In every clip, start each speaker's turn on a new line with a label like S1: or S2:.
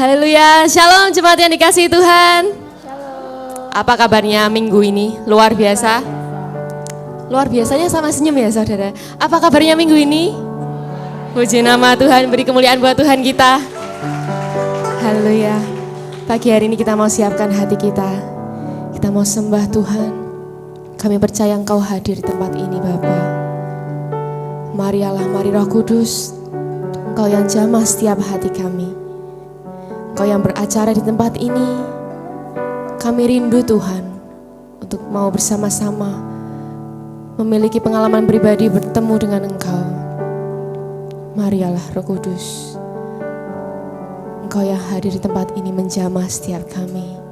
S1: Haleluya, shalom jemaat yang dikasihi Tuhan. Shalom. Apa kabarnya minggu ini? Luar biasa. Luar biasanya sama senyum ya saudara. Apa kabarnya minggu ini? Puji nama Tuhan, beri kemuliaan buat Tuhan kita. Haleluya. Pagi hari ini kita mau siapkan hati kita. Kita mau sembah Tuhan. Kami percaya Engkau hadir di tempat ini Bapa. Mari Allah, mari Roh Kudus. Engkau yang jamah setiap hati kami. Engkau yang beracara di tempat ini. Kami rindu Tuhan untuk mau bersama-sama memiliki pengalaman pribadi bertemu dengan Engkau. Mari Allah Roh Kudus, Engkau yang hadir di tempat ini menjamah setiap kami.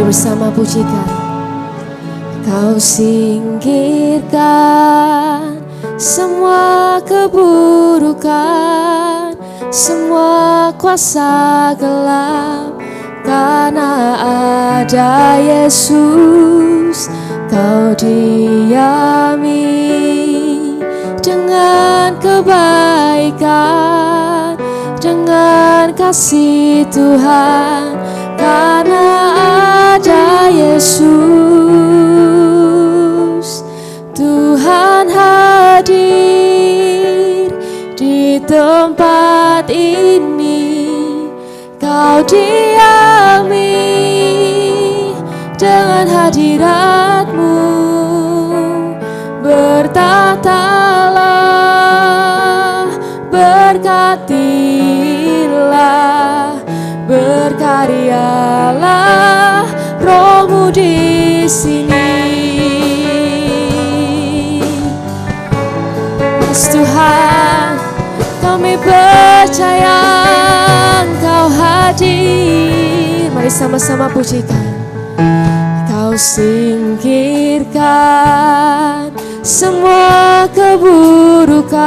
S1: Bersama pujikan. Kau singkirkan semua keburukan, semua kuasa gelap, karena ada Yesus. Kau diami dengan kebaikan, dengan kasih Tuhan, karena ada Yesus. Tuhan hadir di tempat ini. Kau diami dengan hadirat-Mu. Bertatalah, berkatilah, berkaryalah Roh-Mu di sini. Yes, Tuhan, kami percaya Engkau hadir. Mari sama-sama pujikan. Kau singkirkan semua keburukan,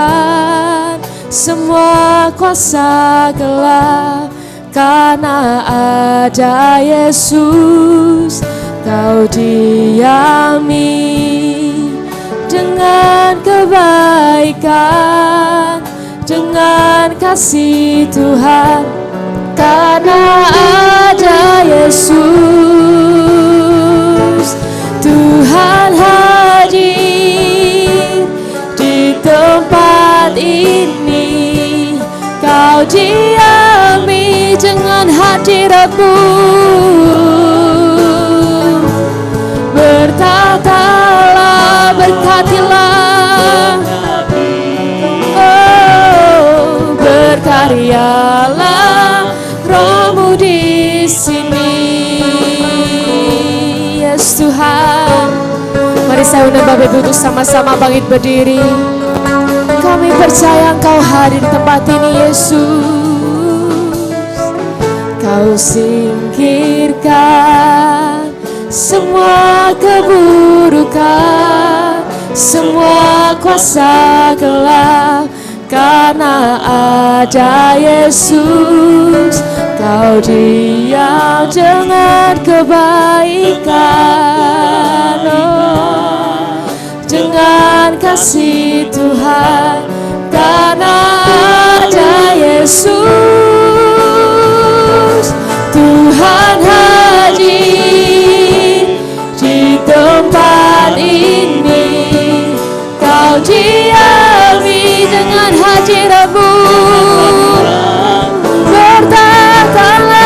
S1: semua kuasa gelap, karena ada Yesus. Kau diami dengan kebaikan, dengan kasih Tuhan, karena ada Yesus. Tuhan hadir di tempat ini. Kau diami dengan hadirat-Mu. Bertatalah, berkatilah, oh, berkaryalah Roh-Mu di sini. Yes Tuhan, mari saya undang Bapak Ibu untuk sama-sama bangkit berdiri. Kami percaya Engkau hadir di tempat ini Yesus. Kau singkirkan semua keburukan, semua kuasa gelap, karena ada Yesus. Kau diam dengan kebaikan, oh, dengan kasih Tuhan, karena ada Yesus. Tuhan hadir di tempat ini. Kau diami dengan hadirat-Mu. Bertatalah,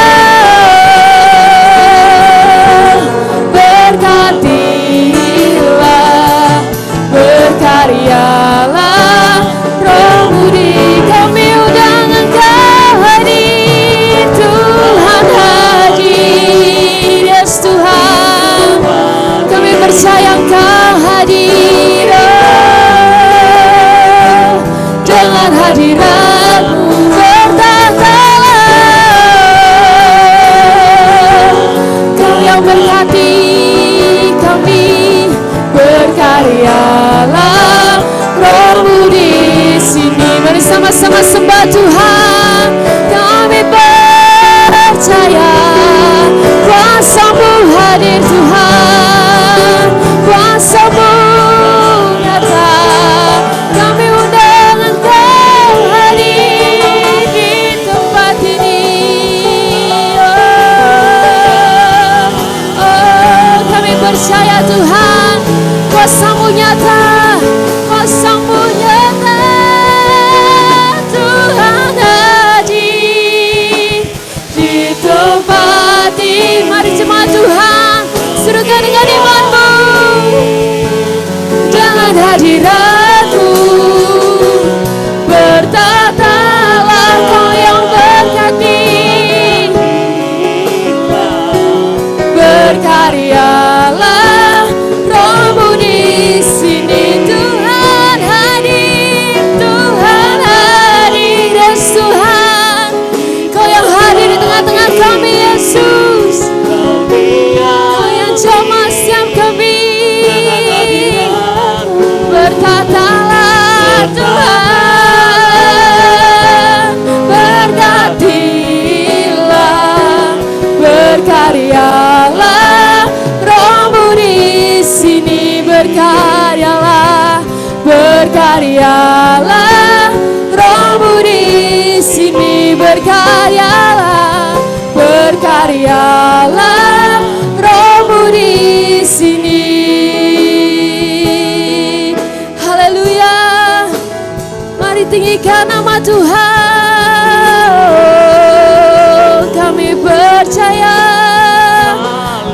S1: berkatilah, berkaryalah Roh-Mu di kami. Undang Engkau hadir. Tuhan hadir. Yes Tuhan, kami percaya Engkau hadir, oh, dengan hadirat kuasamu nyata, kuasamu nyata. Tuhan hadir di tempat ini. Mari jemaat Tuhan, serukan dengan imanmu dengan hadiratmu. Bertatalah kau yang berkati, berkaryalah Rohmu di sini. Tuhan hadir, Tuhan hadir, Yesus Tuhan. Kau yang hadir di tengah-tengah kami, Yesus. Kau yang jamah setiap kami. Bertatalah Tuhan, berkatilah, berkaryalah Rohmu di sini. Berkaryalah, berkaryalah Rohmu di sini. Berkaryalah, berkaryalah Rohmu di sini. Haleluya. Mari tinggikan nama Tuhan. Kami percaya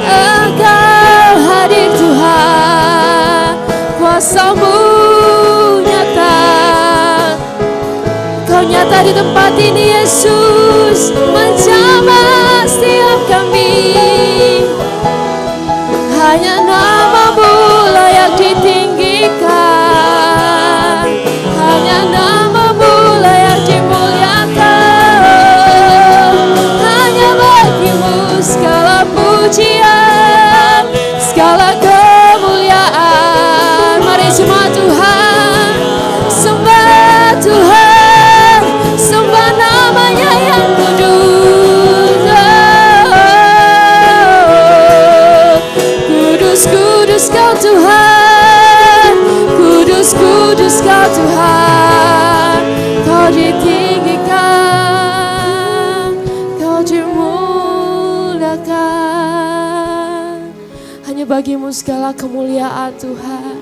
S1: Engkau hadir Tuhan. Kuasamu nyata, Kau nyata di tempat ini Yesus. Menjamah setiap kami. Hanya nama-Mu layak ditinggikan, hanya nama-Mu layak dimuliakan. Hanya bagi-Mu segala pujian, segala kemuliaan. Mari jemaat Tuhan, sembah Tuhan, sembah namanya yang kudus. Kudus, kudus Kau Tuhan, kudus, kudus Kau Tuhan. Kau ditinggikan, Kau dimuliakan. Hanya bagi-Mu segala kemuliaan Tuhan.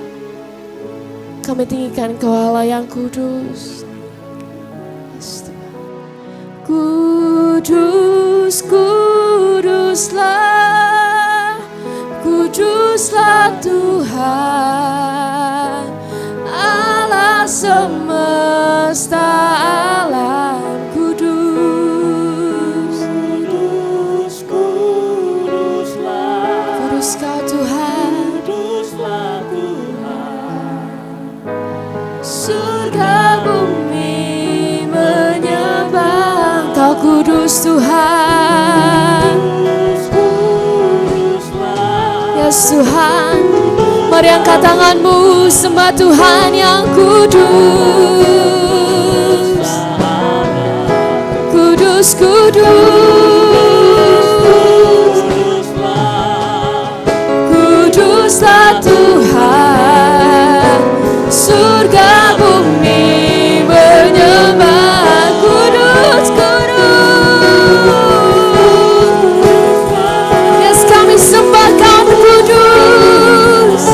S1: Kami tinggikan Kau Allah yang kudus. Kudus, kuduslah, kuduslah Tuhan, Allah semesta alam. Kudus, kudus, kuduslah, kudus Kau Tuhan, kuduslah Tuhan. Surga bumi menyembah Kau, kudus Tuhan. Yesus Tuhan, mari angkat tanganmu, sembah Tuhan yang kudus. Kudus, kudus, kuduslah Tuhan. Surga bumi menyembah, kudus, kudus. Yes, kami sembah Kau kudus,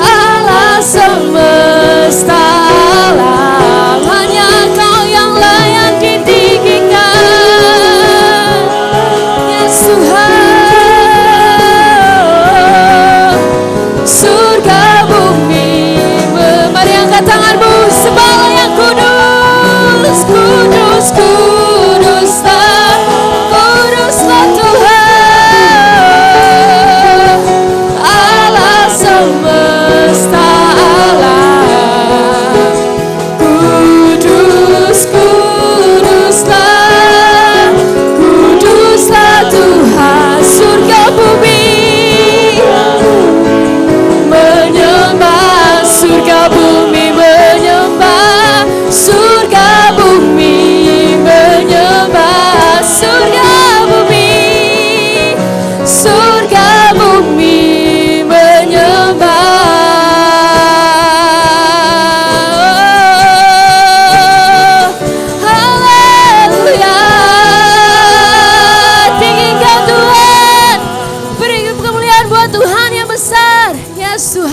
S1: Allah semesta alam. Hanya Kau yang layak ditinggikan,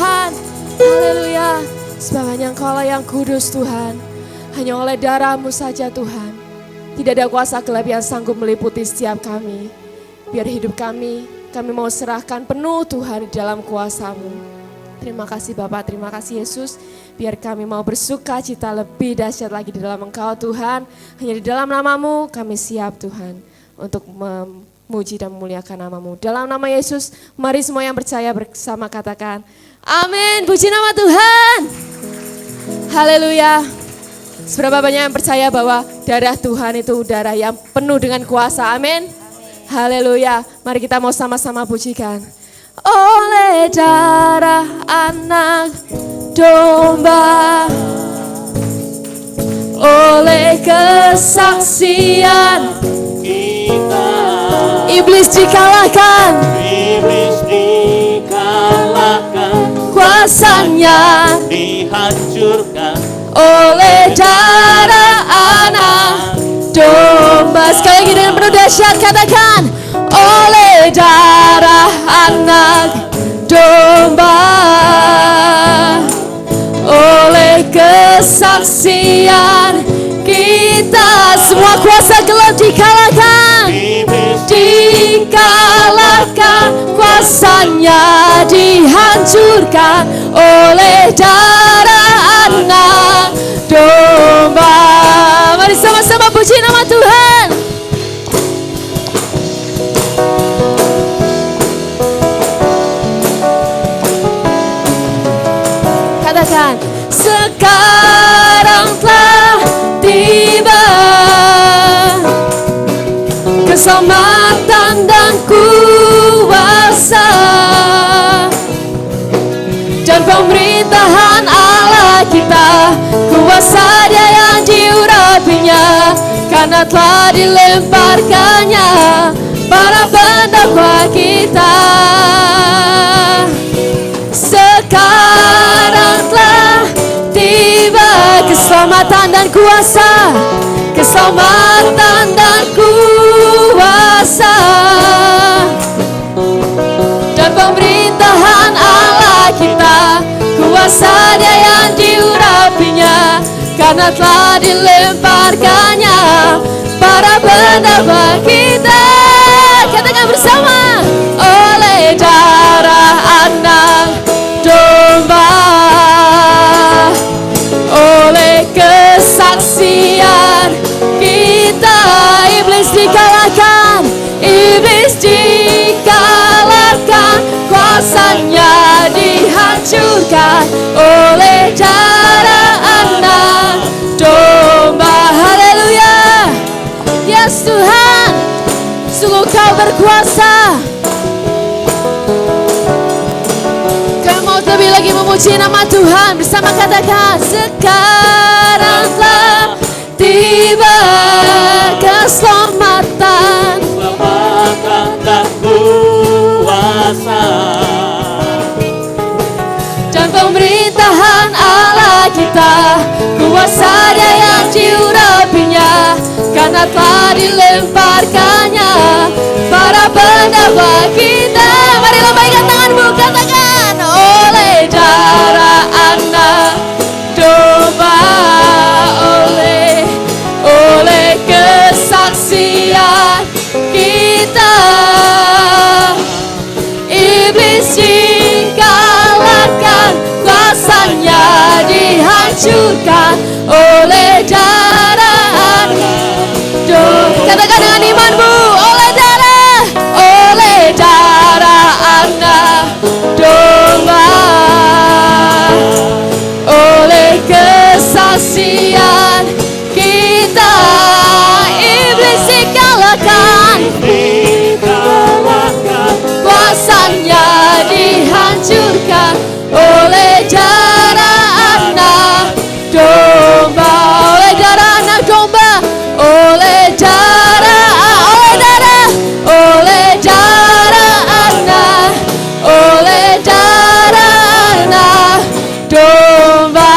S1: Tuhan. Haleluya. Sebab hanya Engkau yang kudus Tuhan. Hanya oleh darah-Mu saja Tuhan. Tidak ada kuasa gelap yang sanggup meliputi setiap kami. Biar hidup kami mau serahkan penuh Tuhan di dalam kuasa-Mu. Terima kasih Bapak, terima kasih Yesus. Biar kami mau bersuka cita lebih dahsyat lagi di dalam Engkau Tuhan. Hanya di dalam nama-Mu kami siap Tuhan untuk memuji dan memuliakan nama-Mu. Dalam nama Yesus, mari semua yang percaya bersama katakan, amin, puji nama Tuhan. Haleluya. Seberapa banyak yang percaya bahwa darah Tuhan itu darah yang penuh dengan kuasa, amin. Haleluya. Mari kita mau sama-sama pujikan. Oleh darah anak domba, oleh kesaksian
S2: kita,
S1: iblis dikalahkan, kuasanya
S2: dihancurkan
S1: oleh darah anak domba. Sekali lagi dengan penuh dahsyat katakan, oleh darah anak domba, oleh kesaksian kita, semua kuasa gelap dikalahkan, dikalahkan, kuasanya dihancurkan oleh darah anak domba. Mari sama-sama puji nama Tuhan. Katakan, sekarang telah tiba keselamatan dan kuasa dan pemerintahan Allah kita, kuasa Dia yang diurapinya, karena telah dilemparkannya para pendakwa kita. Sekarang telah tiba keselamatan dan kuasa, keselamatan dan kuasa dan pemerintahan Allah kita, kuasa Dia yang diurapinya, karena telah dilemparkannya para pendakwa kita. Katakan bersama, oleh darah anak domba, oleh kesaksian kita, iblis dikalahkan, iblis dikalahkan, kuasanya dihancurkan oleh darah anak domba. Haleluya. Yes Tuhan, sungguh Kau berkuasa. Kau mau lebih lagi memuji nama Tuhan bersama katakan, sekarang telah tiba keselamatan
S2: dan kuasa
S1: dan pemerintahan Allah kita, kuasa Dia yang diurapinya, karena telah dilemparkannya para pendakwa kita. Mari lambaikan tanganmu, katakan, oleh darah anak domba, oleh kesaksian kita, iblis dikalahkan, kuasanya dihancurkan oleh darah anak domba. Katakan dengan imanmu, oleh darah anak domba, oleh kesaksian kita, iblis dikalahkan, kuasanya dihancurkan oleh darah anak domba, oleh darah anak domba, oleh darah anak, oleh darah anak domba.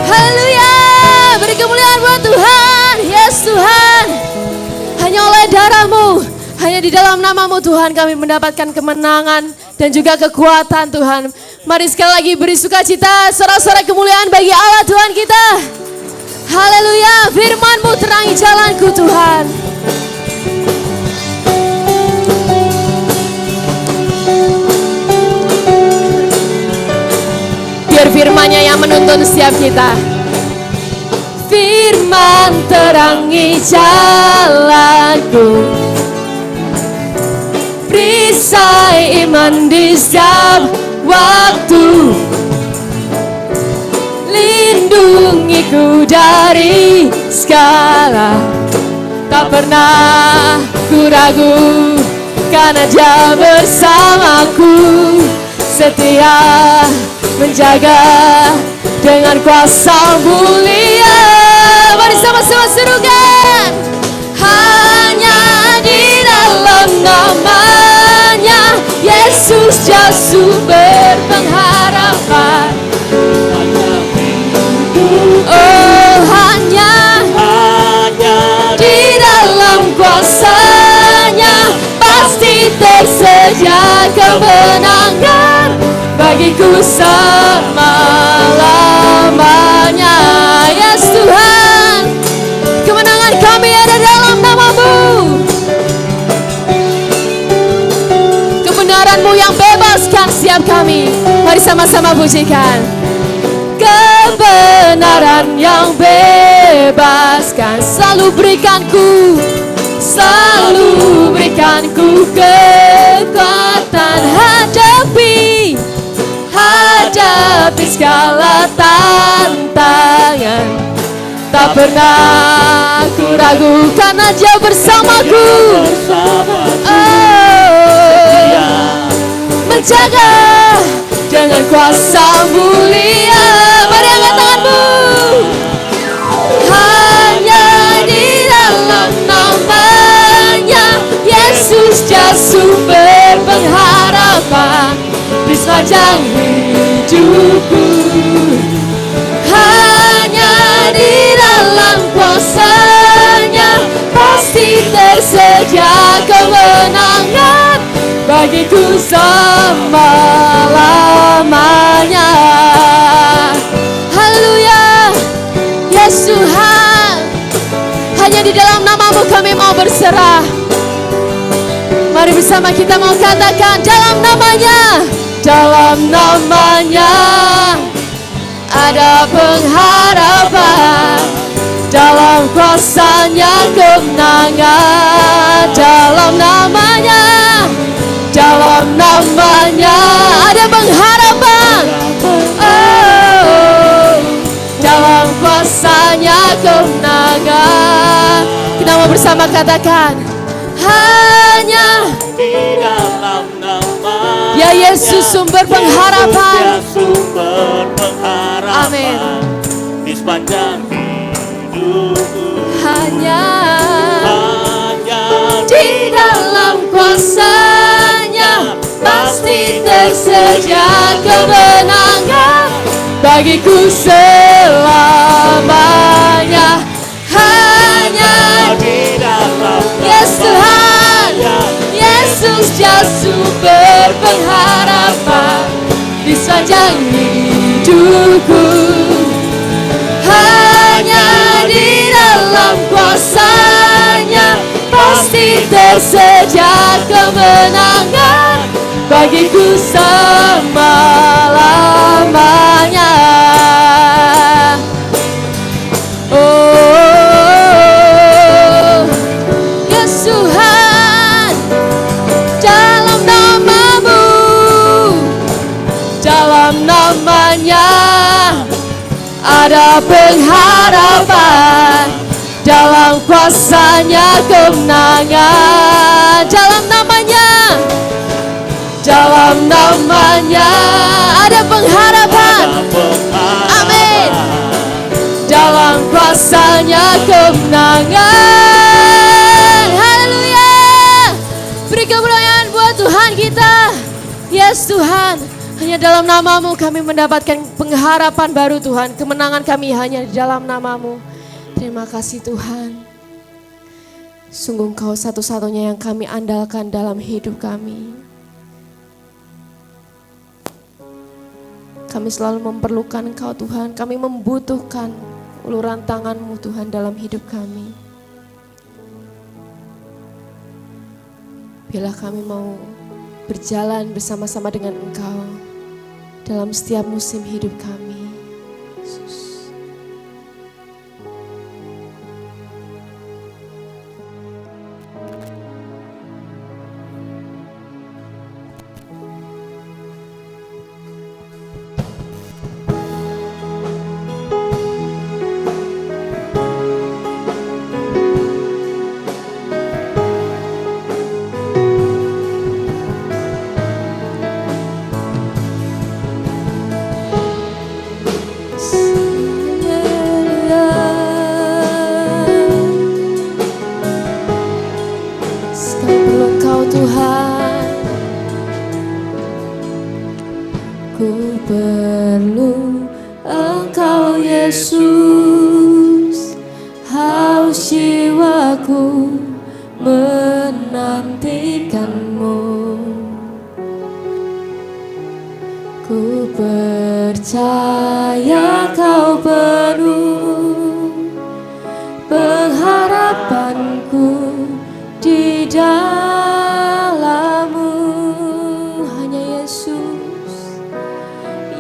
S1: Haleluya, beri kemuliaan buat Tuhan. Yes Tuhan, hanya oleh darah-Mu, hanya di dalam nama namamu Tuhan kami mendapatkan kemenangan dan juga kekuatan Tuhan. Mari sekali lagi beri sukacita, sorak-sorai kemuliaan bagi Allah Tuhan kita. Haleluya, firman-Mu terangi jalanku Tuhan. Biar firman-Nya yang menuntun setiap kita. Firman terangi jalanku, perisai iman di setiap waktu, lindungiku dari segala. Tak pernah ku ragu karena Dia bersamaku, setia menjaga dengan kuasa mulia. Mari sama-sama serukan. Hanya di dalam namanya Yesus Dia sumber pengharapan. Oh, hanya di dalam kuasa-Nya pasti tersedia kemenangan bagiku selama-lamanya. Yes Tuhan, kemenangan kami ada dalam nama-Mu. Kebenaran-Mu yang bebaskan setiap kami. Mari sama-sama pujikan. Kebenaran yang bebaskan selalu berikanku kekuatan hadapi segala tantangan. Tak pernah ku ragu karena Dia bersamaku. Menjaga dengan kuasa mulia. Mari angkat tanganmu. Hanya di dalam namanya Yesus Dia sumber pengharapan di sepanjang hidupku. Hanya di dalam kuasa-Nya pasti tersedia kemenangan bagiku selama-lamanya. Haleluya, Yesus Tuhan, hanya di dalam nama-Mu kami mau berserah. Mari bersama kita mau katakan, dalam namanya ada pengharapan, dalam kuasa-Nya kemenangan. Dalam namanya ada pengharapan. Oh, dalam kuasa-Nya kemenangan. Kita mau bersama katakan, hanya
S2: di dalam nama
S1: Ya Yesus sumber pengharapan.
S2: Amin. Di sepanjang hidupku
S1: Hanya
S2: di dalam kuasa-Nya pasti tersedia kemenangan
S1: bagiku selamanya. Hanya
S2: di dalam
S1: Yesus Tuhan, Yesus Dia sumber pengharapan di sepanjang hidupku. Hanya di dalam kuasa-Nya pasti tersedia kemenangan bagiku selama-lamanya. Oh, Yesus Tuhan, dalam nama-Mu, dalam namanya ada pengharapan, dalam kuasa-Nya kemenangan. Dalam namanya ada pengharapan. Amin. Dalam kuasa-Nya kemenangan. Haleluya. Beri kemuliaan buat Tuhan kita. Yes Tuhan, hanya dalam nama-Mu kami mendapatkan pengharapan baru Tuhan. Kemenangan kami hanya di dalam nama-Mu. Terima kasih Tuhan. Sungguh Engkau satu-satunya yang kami andalkan dalam hidup kami. Kami selalu memerlukan Engkau Tuhan, kami membutuhkan uluran tangan-Mu Tuhan dalam hidup kami. Bila kami mau berjalan bersama-sama dengan Engkau dalam setiap musim hidup kami. Yesus. Ku perlu Engkau Yesus, haus jiwaku menantikan-Mu. Ku percaya Kau penuh pengharapanku di dalam-Mu. Hanya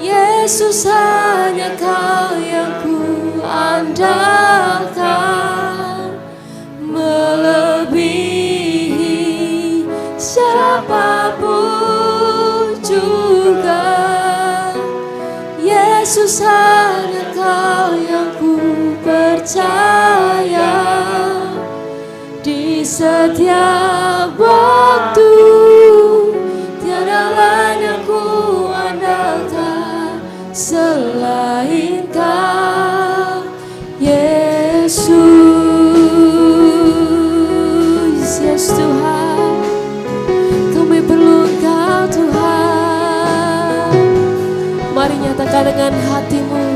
S1: Yesus, hanya Kau yang ku andalkan, melebihi siapapun juga. Yesus, hanya Kau yang ku percaya di setiap waktu. Tiada lain yang ku andalkan selain Kau, Yesus. Yes Tuhan, kami perlu Engkau Tuhan. Mari nyatakan dengan hatimu.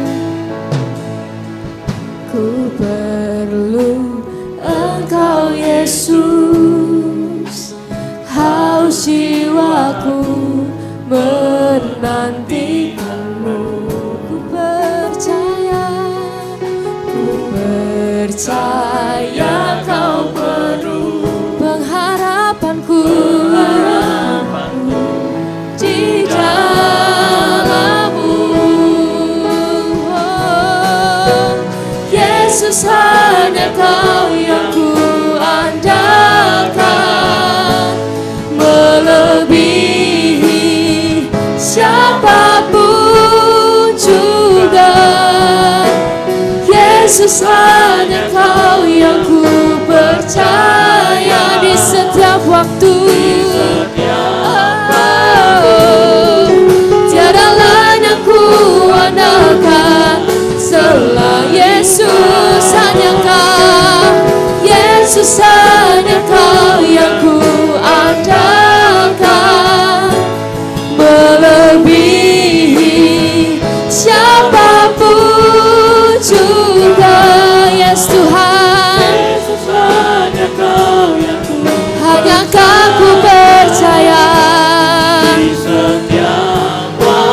S1: Ku perlu Engkau Yesus, haus jiwaku menantikan-Mu. Ku percaya Kau penuh pengharapanku di dalam-Mu. Oh, Yesus, hanya Kau yang ku andalkan, melebihi siapapun juga. Yesus, hanya Kau yang ku percaya di setiap waktu. Oh, tiada lain yang ku andalkan selain Yesus. Hanya Kau, Yesus, hanya Kau yang ku andalkan, melebihi siapapun juga. Yes Tuhan, hanya Kau ku percaya.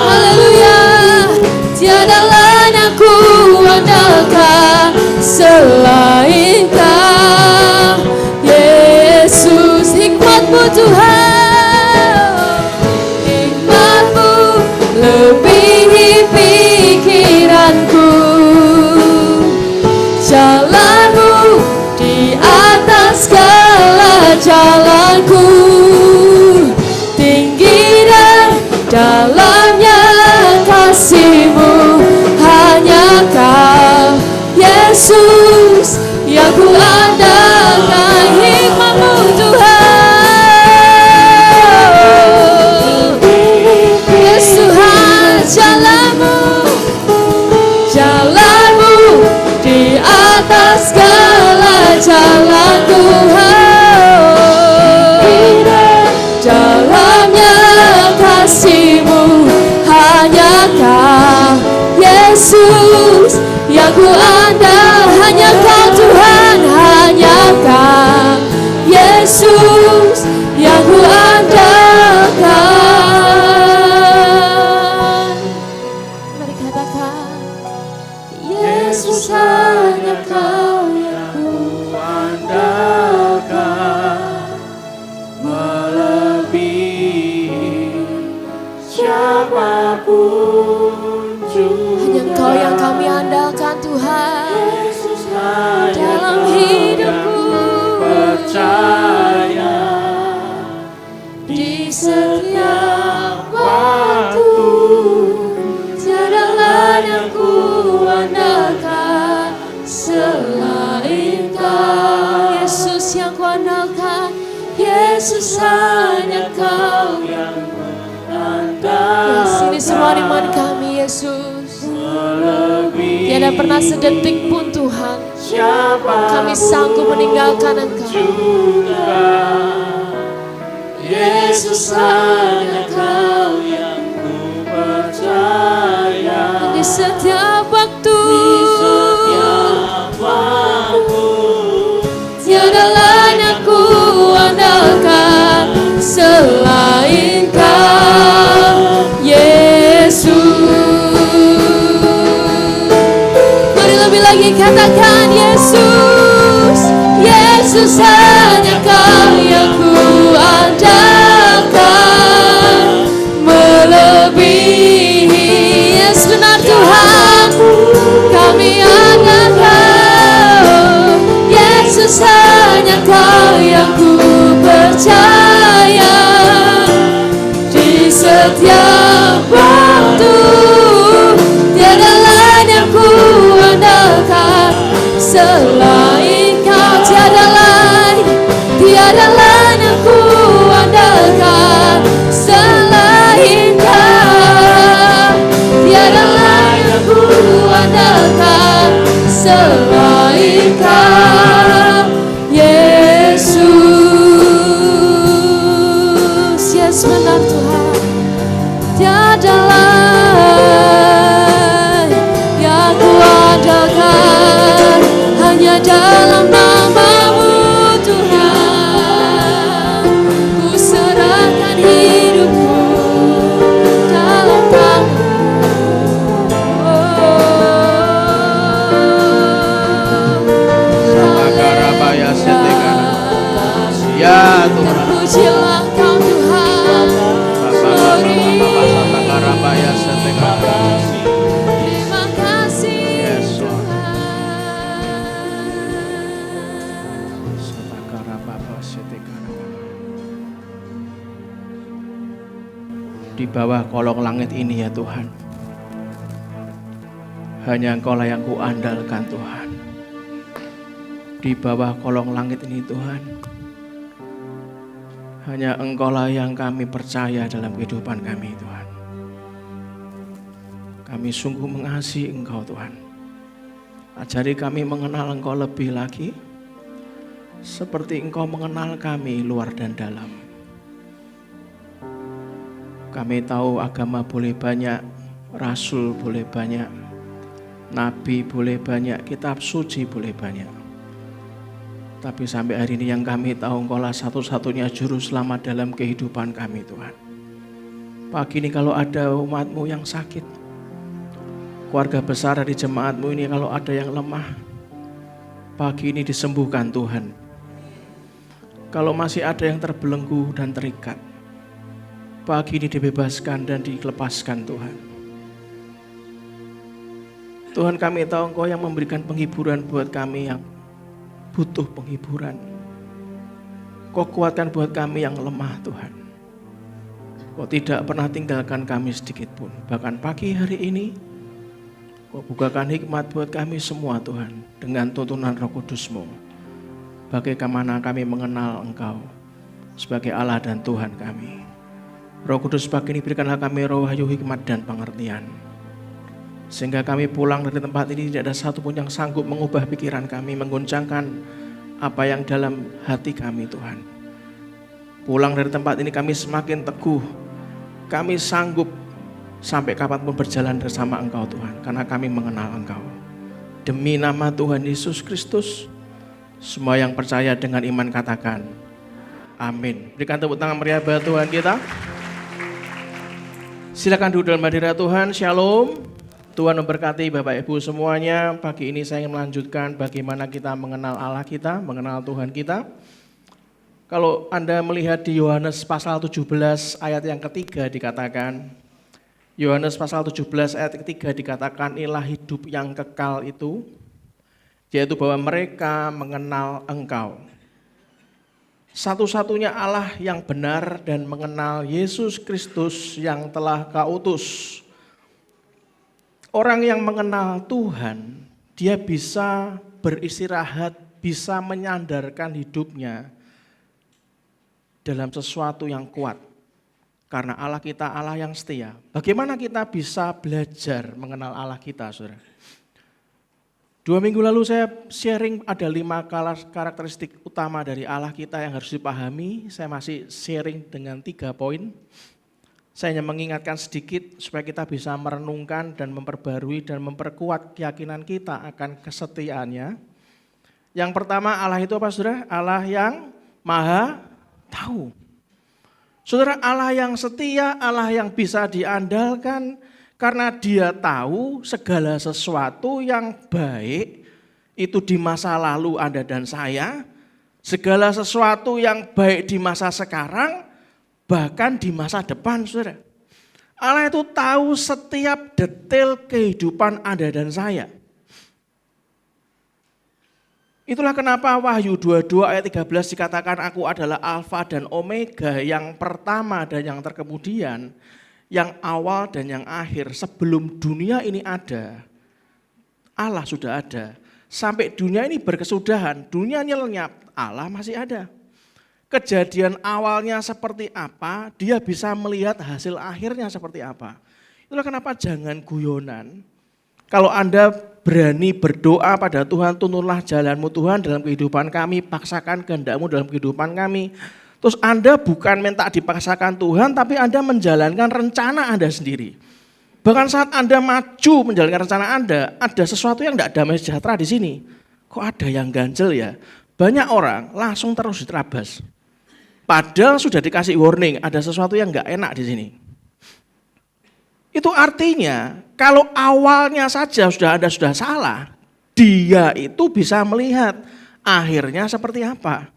S1: Haleluya, tiada lain yang ku andalkan selain Kau, Yesus. Hikmat-Mu Tuhan, hikmat-Mu lebihi pikiranku. Jalan-Mu di atas segala jalanku, tinggi dan dalamnya kasih-Mu. Hanya Kau Yesus yang ku andalkan. Hikmat-Mu Tuhan, Yes Tuhan. Jalan-Mu di atas segala jalanku. Dalamnya kasih-Mu. Hanya Kau Yesus yang ku andal. Hanya Kau Tuhan, hanya Kau
S2: apapun juga.
S1: Hanya Engkau yang kami andalkan Tuhan.
S2: Yesus hanya
S1: Dalam
S2: Kau
S1: hidupku.
S2: yang percaya. Di setiap waktu tiada lain yang ku andalkan selain Kau.
S1: Yesus yang ku andalkan.
S2: Yesus hanya Kau yang mengandalkan.
S1: Sini semua iman kami Yesus.
S2: Melebihi
S1: Tiada pernah sedetik pun Tuhan
S2: siapa
S1: kami sanggup meninggalkan Engkau.
S2: juga. Yesus hanya Kau yang ku percaya.
S1: Di setiap waktu,
S2: Di setiap waktu
S1: tiada lain yang ku andalkan selain Kau, Yesus. Mari lebih lagi katakan Yesus. Yesus hanya Kau yang ku andalkan, melebihi. Yes, benar Tuhan, kami andalkan. Yesus hanya Kau yang ku percaya. Di setiap waktu tiada lain yang ku andalkan selain Kau. Tiada lain yang ku andalkan selain Kau. Tiada lain yang ku andalkan selain Kau, Yesus. Yes, benar Tuhan. Tiada lain yang ku andalkan, hanya dalam nama-Mu Tuhan. Ku serahkan hidupku dalam
S3: Sakarabaya setekana. Ya Tuhan.
S1: Pujilah Kau Tuhan.
S3: Sakarabaya setekana.
S1: Terima kasih
S3: Yes, Lord.
S1: Tuhan.
S3: Sakarabaya setekana. Di bawah kolong langit ini ya Tuhan, hanya Engkau lah yang ku andalkan Tuhan. Di bawah kolong langit ini Tuhan, hanya Engkau lah yang kami percaya dalam kehidupan kami Tuhan. Kami sungguh mengasihi Engkau Tuhan. Ajari kami mengenal Engkau lebih lagi, seperti Engkau mengenal kami luar dan dalam. Kami tahu agama boleh banyak, rasul boleh banyak, nabi boleh banyak, kitab suci boleh banyak. Tapi sampai hari ini yang kami tahu Engkau lah satu-satunya juru selamat dalam kehidupan kami Tuhan. Pagi ini kalau ada umat-Mu yang sakit, keluarga besar dari jemaat-Mu ini kalau ada yang lemah, pagi ini disembuhkan Tuhan. Kalau masih ada yang terbelenggu dan terikat, pagi ini dibebaskan dan dilepaskan Tuhan. Tuhan, kami tahu Engkau yang memberikan penghiburan buat kami yang butuh penghiburan. Kau kuatkan buat kami yang lemah Tuhan. Kau tidak pernah tinggalkan kami sedikit pun. Bahkan pagi hari ini Kau bukakan hikmat buat kami semua Tuhan, dengan tuntunan Roh Kudus-Mu. Bagaimana kami mengenal Engkau sebagai Allah dan Tuhan kami. Roh Kudus pagi ini berikanlah kami rohayu hikmat dan pengertian, sehingga kami pulang dari tempat ini tidak ada satu pun yang sanggup mengubah pikiran kami, menggoncangkan apa yang dalam hati kami Tuhan. Pulang dari tempat ini kami semakin teguh, kami sanggup sampai kapanpun berjalan bersama Engkau Tuhan, karena kami mengenal Engkau. Demi nama Tuhan Yesus Kristus, semua yang percaya dengan iman katakan amin. Berikan tepuk tangan meriah buat Tuhan kita. Silakan duduk dalam hadirat Tuhan. Shalom. Tuhan memberkati Bapak Ibu semuanya. Pagi ini saya ingin melanjutkan bagaimana kita mengenal Allah kita, mengenal Tuhan kita. Kalau Anda melihat di Yohanes pasal 17 ayat yang ketiga dikatakan, Yohanes pasal 17 ayat ketiga dikatakan inilah hidup yang kekal itu, yaitu bahwa mereka mengenal Engkau, satu-satunya Allah yang benar, dan mengenal Yesus Kristus yang telah Kau utus. Orang yang mengenal Tuhan, dia bisa beristirahat, bisa menyandarkan hidupnya dalam sesuatu yang kuat. Karena Allah kita Allah yang setia. Bagaimana kita bisa belajar mengenal Allah kita, saudara? 2 minggu lalu saya sharing ada 5 karakteristik utama dari Allah kita yang harus dipahami. Saya masih sharing dengan 3 poin. Saya hanya mengingatkan sedikit supaya kita bisa merenungkan dan memperbarui dan memperkuat keyakinan kita akan kesetiaannya. Yang pertama, Allah itu apa, saudara? Allah yang maha tahu. Saudara, Allah yang setia, Allah yang bisa diandalkan karena Dia tahu segala sesuatu yang baik itu di masa lalu Anda dan saya, segala sesuatu yang baik di masa sekarang, bahkan di masa depan, saudara. Allah itu tahu setiap detail kehidupan Anda dan saya. Itulah kenapa Wahyu 22 ayat 13 dikatakan aku adalah Alfa dan Omega, yang pertama dan yang terkemudian, yang awal dan yang akhir. Sebelum dunia ini ada, Allah sudah ada. Sampai dunia ini berkesudahan, dunia ini lenyap, Allah masih ada. Kejadian awalnya seperti apa, Dia bisa melihat hasil akhirnya seperti apa. Itulah kenapa jangan guyonan. Kalau Anda berani berdoa pada Tuhan, tuntunlah jalanmu Tuhan dalam kehidupan kami, paksakan kehendak-Mu dalam kehidupan kami. Terus Anda bukan minta dipaksakan Tuhan, tapi Anda menjalankan rencana Anda sendiri. Bahkan saat Anda maju menjalankan rencana Anda, ada sesuatu yang tidak damai sejahtera di sini. Kok ada yang ganjel ya? Banyak orang langsung terus diterabas. Padahal sudah dikasih warning, ada sesuatu yang enggak enak di sini. Itu artinya kalau awalnya saja Anda sudah salah, Dia itu bisa melihat akhirnya seperti apa.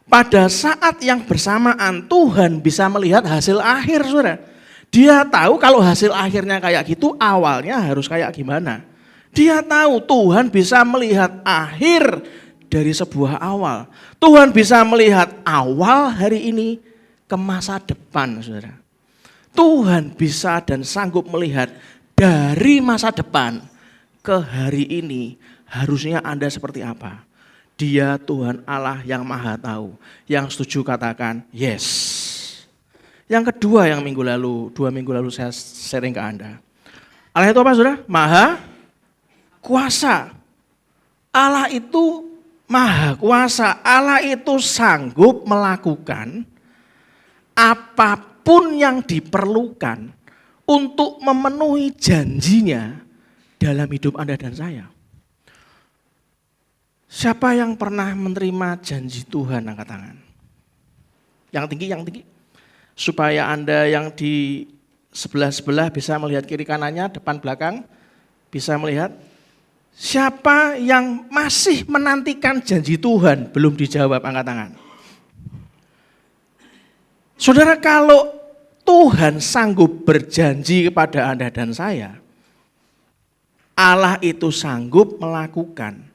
S3: Pada saat yang bersamaan Tuhan bisa melihat hasil akhir, saudara. Dia tahu kalau hasil akhirnya kayak gitu, awalnya harus kayak gimana. Dia tahu Tuhan bisa melihat akhir dari sebuah awal. Tuhan bisa melihat awal hari ini ke masa depan, saudara. Tuhan bisa dan sanggup melihat dari masa depan ke hari ini harusnya Anda seperti apa. Dia Tuhan Allah yang maha tahu. Yang setuju katakan yes. Yang kedua yang 2 minggu lalu saya sharing ke Anda. Allah itu apa, saudara? Maha kuasa. Allah itu maha kuasa. Allah itu sanggup melakukan apapun yang diperlukan untuk memenuhi janjinya dalam hidup Anda dan saya. Siapa yang pernah menerima janji Tuhan, angkat tangan. Yang tinggi. Supaya Anda yang di sebelah-sebelah bisa melihat kiri kanannya, depan belakang, bisa melihat. Siapa yang masih menantikan janji Tuhan belum dijawab, angkat tangan. Saudara, kalau Tuhan sanggup berjanji kepada Anda dan saya, Allah itu sanggup melakukan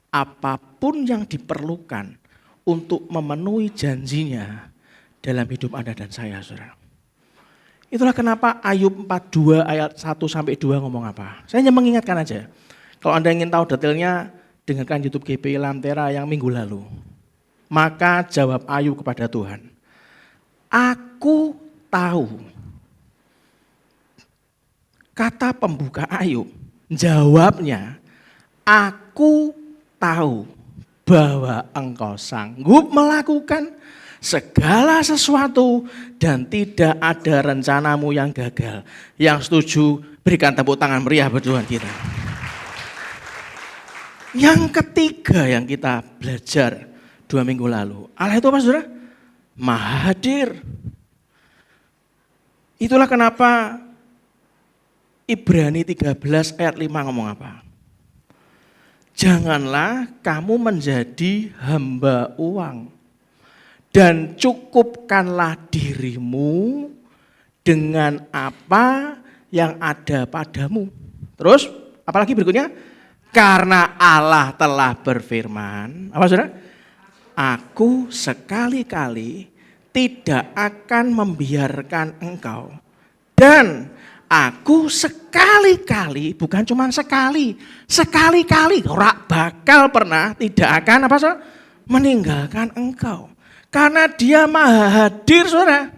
S3: apapun yang diperlukan untuk memenuhi janjinya dalam hidup Anda dan saya, saudara. Itulah kenapa Ayub 42 ayat 1-2 ngomong apa. Saya hanya mengingatkan aja. Kalau Anda ingin tahu detailnya, dengarkan YouTube GPI Lantera yang minggu lalu. Maka jawab Ayub kepada Tuhan, aku tahu. Kata pembuka Ayub, jawabnya, aku tahu bahwa Engkau sanggup melakukan segala sesuatu dan tidak ada rencanamu yang gagal. Yang setuju berikan tepuk tangan meriah buat Tuhan kita. Yang ketiga yang kita belajar 2 minggu lalu, Allah itu apa, saudara? Maha hadir. Itulah kenapa Ibrani 13 ayat 5 ngomong apa? Janganlah kamu menjadi hamba uang dan cukupkanlah dirimu dengan apa yang ada padamu. Terus, apalagi berikutnya? Karena Allah telah berfirman, apa saudara? Aku sekali-kali tidak akan membiarkan engkau. Dan aku sekali-kali, bukan cuma sekali, sekali-kali, ora bakal pernah tidak akan apa saudara? Meninggalkan engkau. Karena dia maha hadir saudara.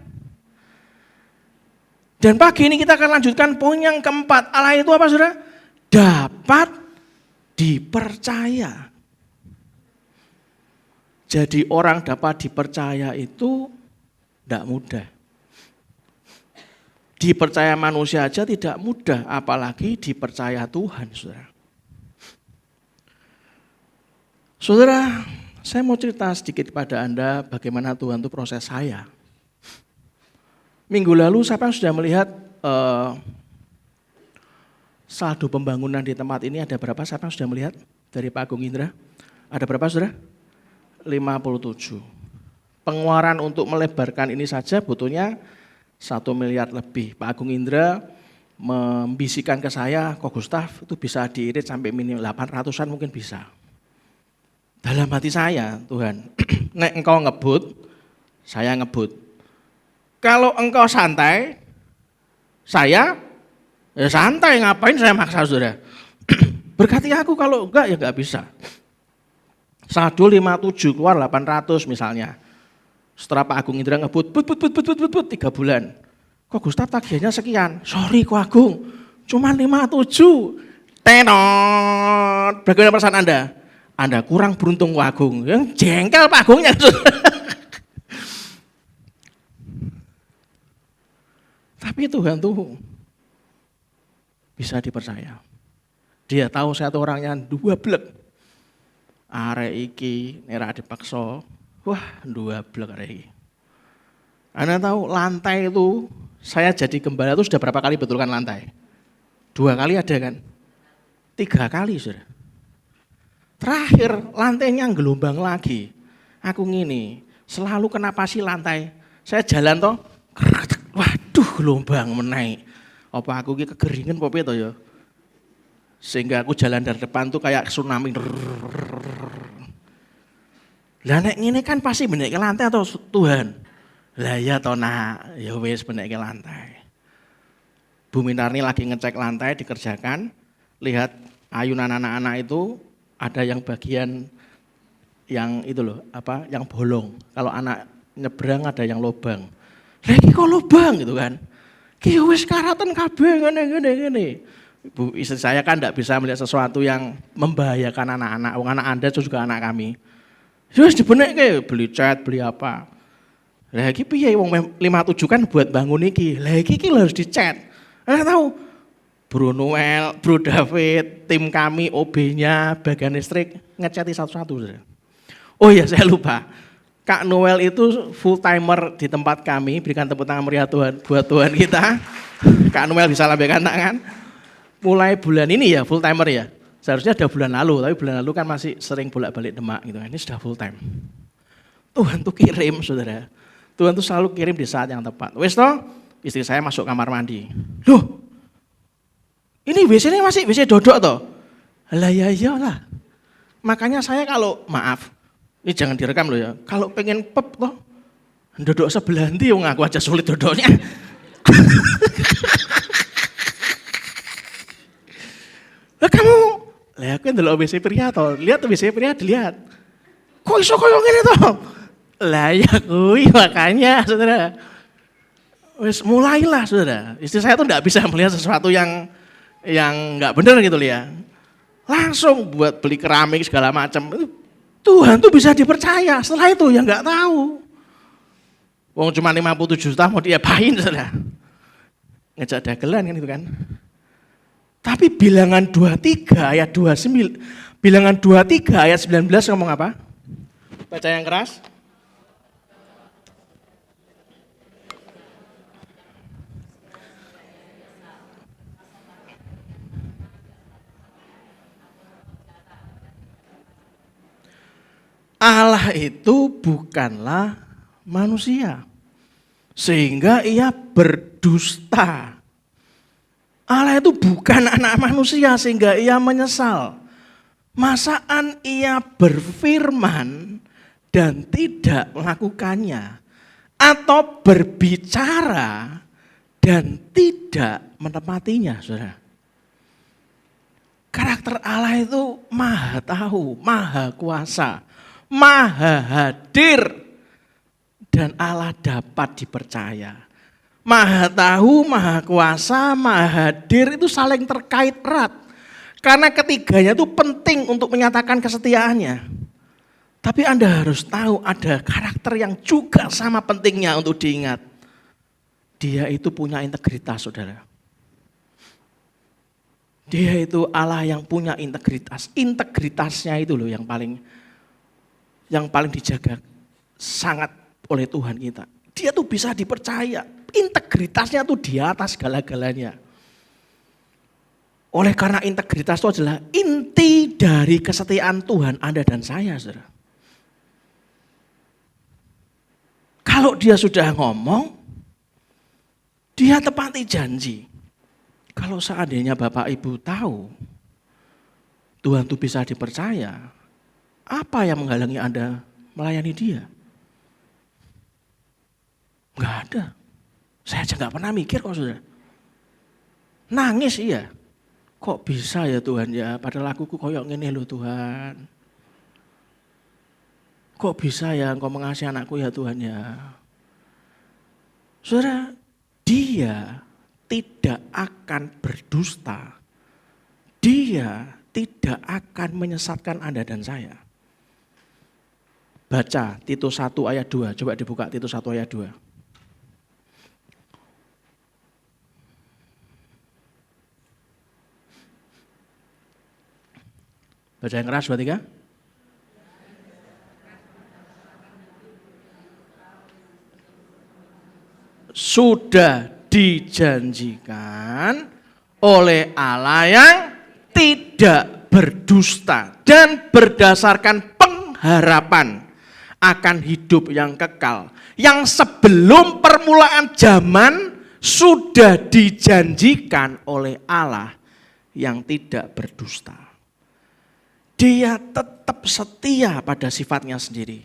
S3: Dan pagi ini kita akan lanjutkan poin yang keempat. Allah itu apa saudara? Dapat dipercaya. Jadi orang dapat dipercaya itu tidak mudah. Dipercaya manusia aja tidak mudah, apalagi dipercaya Tuhan, saudara. Saudara, saya mau cerita sedikit kepada Anda bagaimana Tuhan itu proses saya. Minggu lalu siapa yang sudah melihat saldo pembangunan di tempat ini ada berapa? Siapa yang sudah melihat dari Pak Agung Indra? Ada berapa saudara? 57. Pengeluaran untuk melebarkan ini saja butuhnya 1 miliar lebih. Pak Agung Indra membisikkan ke saya, Kok Gustaf itu bisa diirit sampai minimal 800-an mungkin bisa. Dalam hati saya, Tuhan, nek engkau ngebut, saya ngebut. Kalau engkau santai, saya ya santai, ngapain saya maksa saudara. Berkati aku, kalau enggak ya enggak bisa. Saldo 57 keluar 800 misalnya. Setelah Pak Agung Indra ngebut, 3 bulan. Kok Gustaf tagihannya sekian? Sorry Kok Agung, cuma 57. Tenot. Bagaimana perasaan Anda? Anda kurang beruntung Kok Agung. Yang jengkel Pak Agungnya. Tapi Tuhan tuh bisa dipercaya. Dia tahu saya tuh orangnya 2 blek. Arek iki nera dipaksa. Wah, 2 blek arek iki. Anda tahu lantai itu saya jadi gembala itu sudah berapa kali betulkan lantai? 2 kali ada kan? 3 kali sudah. Terakhir lantainya gelombang lagi. Aku ngini, selalu kenapa sih lantai? Saya jalan toh, waduh gelombang menaik. Apa aku ki kekeringan apa piye to ya? Sehingga aku jalan dari depan tuh kayak tsunami. Lah nek ngene kan pasti benek lantai atau Tuhan. Lah ya toh nak, ya wis benek lantai. Bu Minarni lagi ngecek lantai dikerjakan, lihat ayunan anak-anak itu ada yang bagian yang itu loh, apa? Yang bolong. Kalau anak nyebrang ada yang lobang. Lah iki kok lobang gitu kan. Ki wis karatan kabeh ngene. Ibu istri saya kan enggak bisa melihat sesuatu yang membahayakan anak-anak. Wong anak Anda juga anak kami. Wis dibenekke, beli cat, beli apa. Lah iki piye wong 57 kan buat bangun iki. Lah iki harus dicat. Anda tahu Bro Noel, Bro David, tim kami OB-nya, bagian listrik ngecati satu-satu. Oh iya saya lupa. Kak Noel itu full timer di tempat kami, berikan tepuk tangan meriah Tuhan buat Tuhan kita. Kak Noel bisa lambaikan tangan. Mulai bulan ini ya full timer ya. Seharusnya ada bulan lalu, tapi bulan lalu kan masih sering bolak-balik Demak gitu kan. Ini sudah full time. Tuhan tuh kirim saudara. Tuhan tuh selalu kirim di saat yang tepat. Wes toh, istri saya masuk kamar mandi. Loh, ini WC-nya masih WC dodok toh? Lah ya iyalah. Makanya saya kalau maaf, ini jangan direkam loh ya. Kalau pengen pep toh, dodok sebelah nanti yang aku aja sulit dodoknya. Lah kamu, lah aku ndelok WC pria toh, lihat WC pria dilihat. Kok iso koyo ngene toh? Lah ya kuwi makanya saudara. Wes mulailah saudara. Istri saya tuh enggak bisa melihat sesuatu yang enggak benar gitu ya. Langsung buat beli keramik segala macam. Tuhan tuh bisa dipercaya, setelah itu ya enggak tahu. Wong cuma 57 juta mau diapain saudara? Ngejak dagelan kan itu kan. Tapi bilangan 23 ayat 29, bilangan 23 ayat 19 ngomong apa? Baca yang keras. Allah itu bukanlah manusia, sehingga ia berdusta. Allah itu bukan anak manusia sehingga ia menyesal. Masaan ia berfirman dan tidak melakukannya, atau berbicara dan tidak menepatinya, saudara. Karakter Allah itu maha tahu, maha kuasa, maha hadir, dan Allah dapat dipercaya. Maha tahu, maha kuasa, maha hadir itu saling terkait erat. Karena ketiganya itu penting untuk menyatakan kesetiaannya. Tapi Anda harus tahu ada karakter yang juga sama pentingnya untuk diingat. Dia itu punya integritas, saudara. Dia itu Allah yang punya integritas. Integritasnya itu loh yang paling dijaga sangat oleh Tuhan kita. Dia tuh bisa dipercaya. Integritasnya tuh di atas segala-galanya. Oleh karena integritas itu adalah inti dari kesetiaan Tuhan Anda dan saya, saudara. Kalau dia sudah ngomong, dia tepati janji. Kalau seandainya Bapak Ibu tahu Tuhan itu bisa dipercaya, apa yang menghalangi Anda melayani dia? Enggak ada. Saya aja gak pernah mikir kok, saudara. Nangis iya. Kok bisa ya Tuhan ya, padahal aku koyok ngene loh Tuhan. Kok bisa ya Engkau mengasihi anakku ya Tuhan ya. Saudara, dia tidak akan berdusta. Dia tidak akan menyesatkan Anda dan saya. Baca Titus 1 ayat 2, coba dibuka Titus 1 ayat 2. Baca yang keras, 2, 3. Sudah dijanjikan oleh Allah yang tidak berdusta dan berdasarkan pengharapan akan hidup yang kekal. Yang sebelum permulaan zaman sudah dijanjikan oleh Allah yang tidak berdusta. Dia tetap setia pada sifatnya sendiri.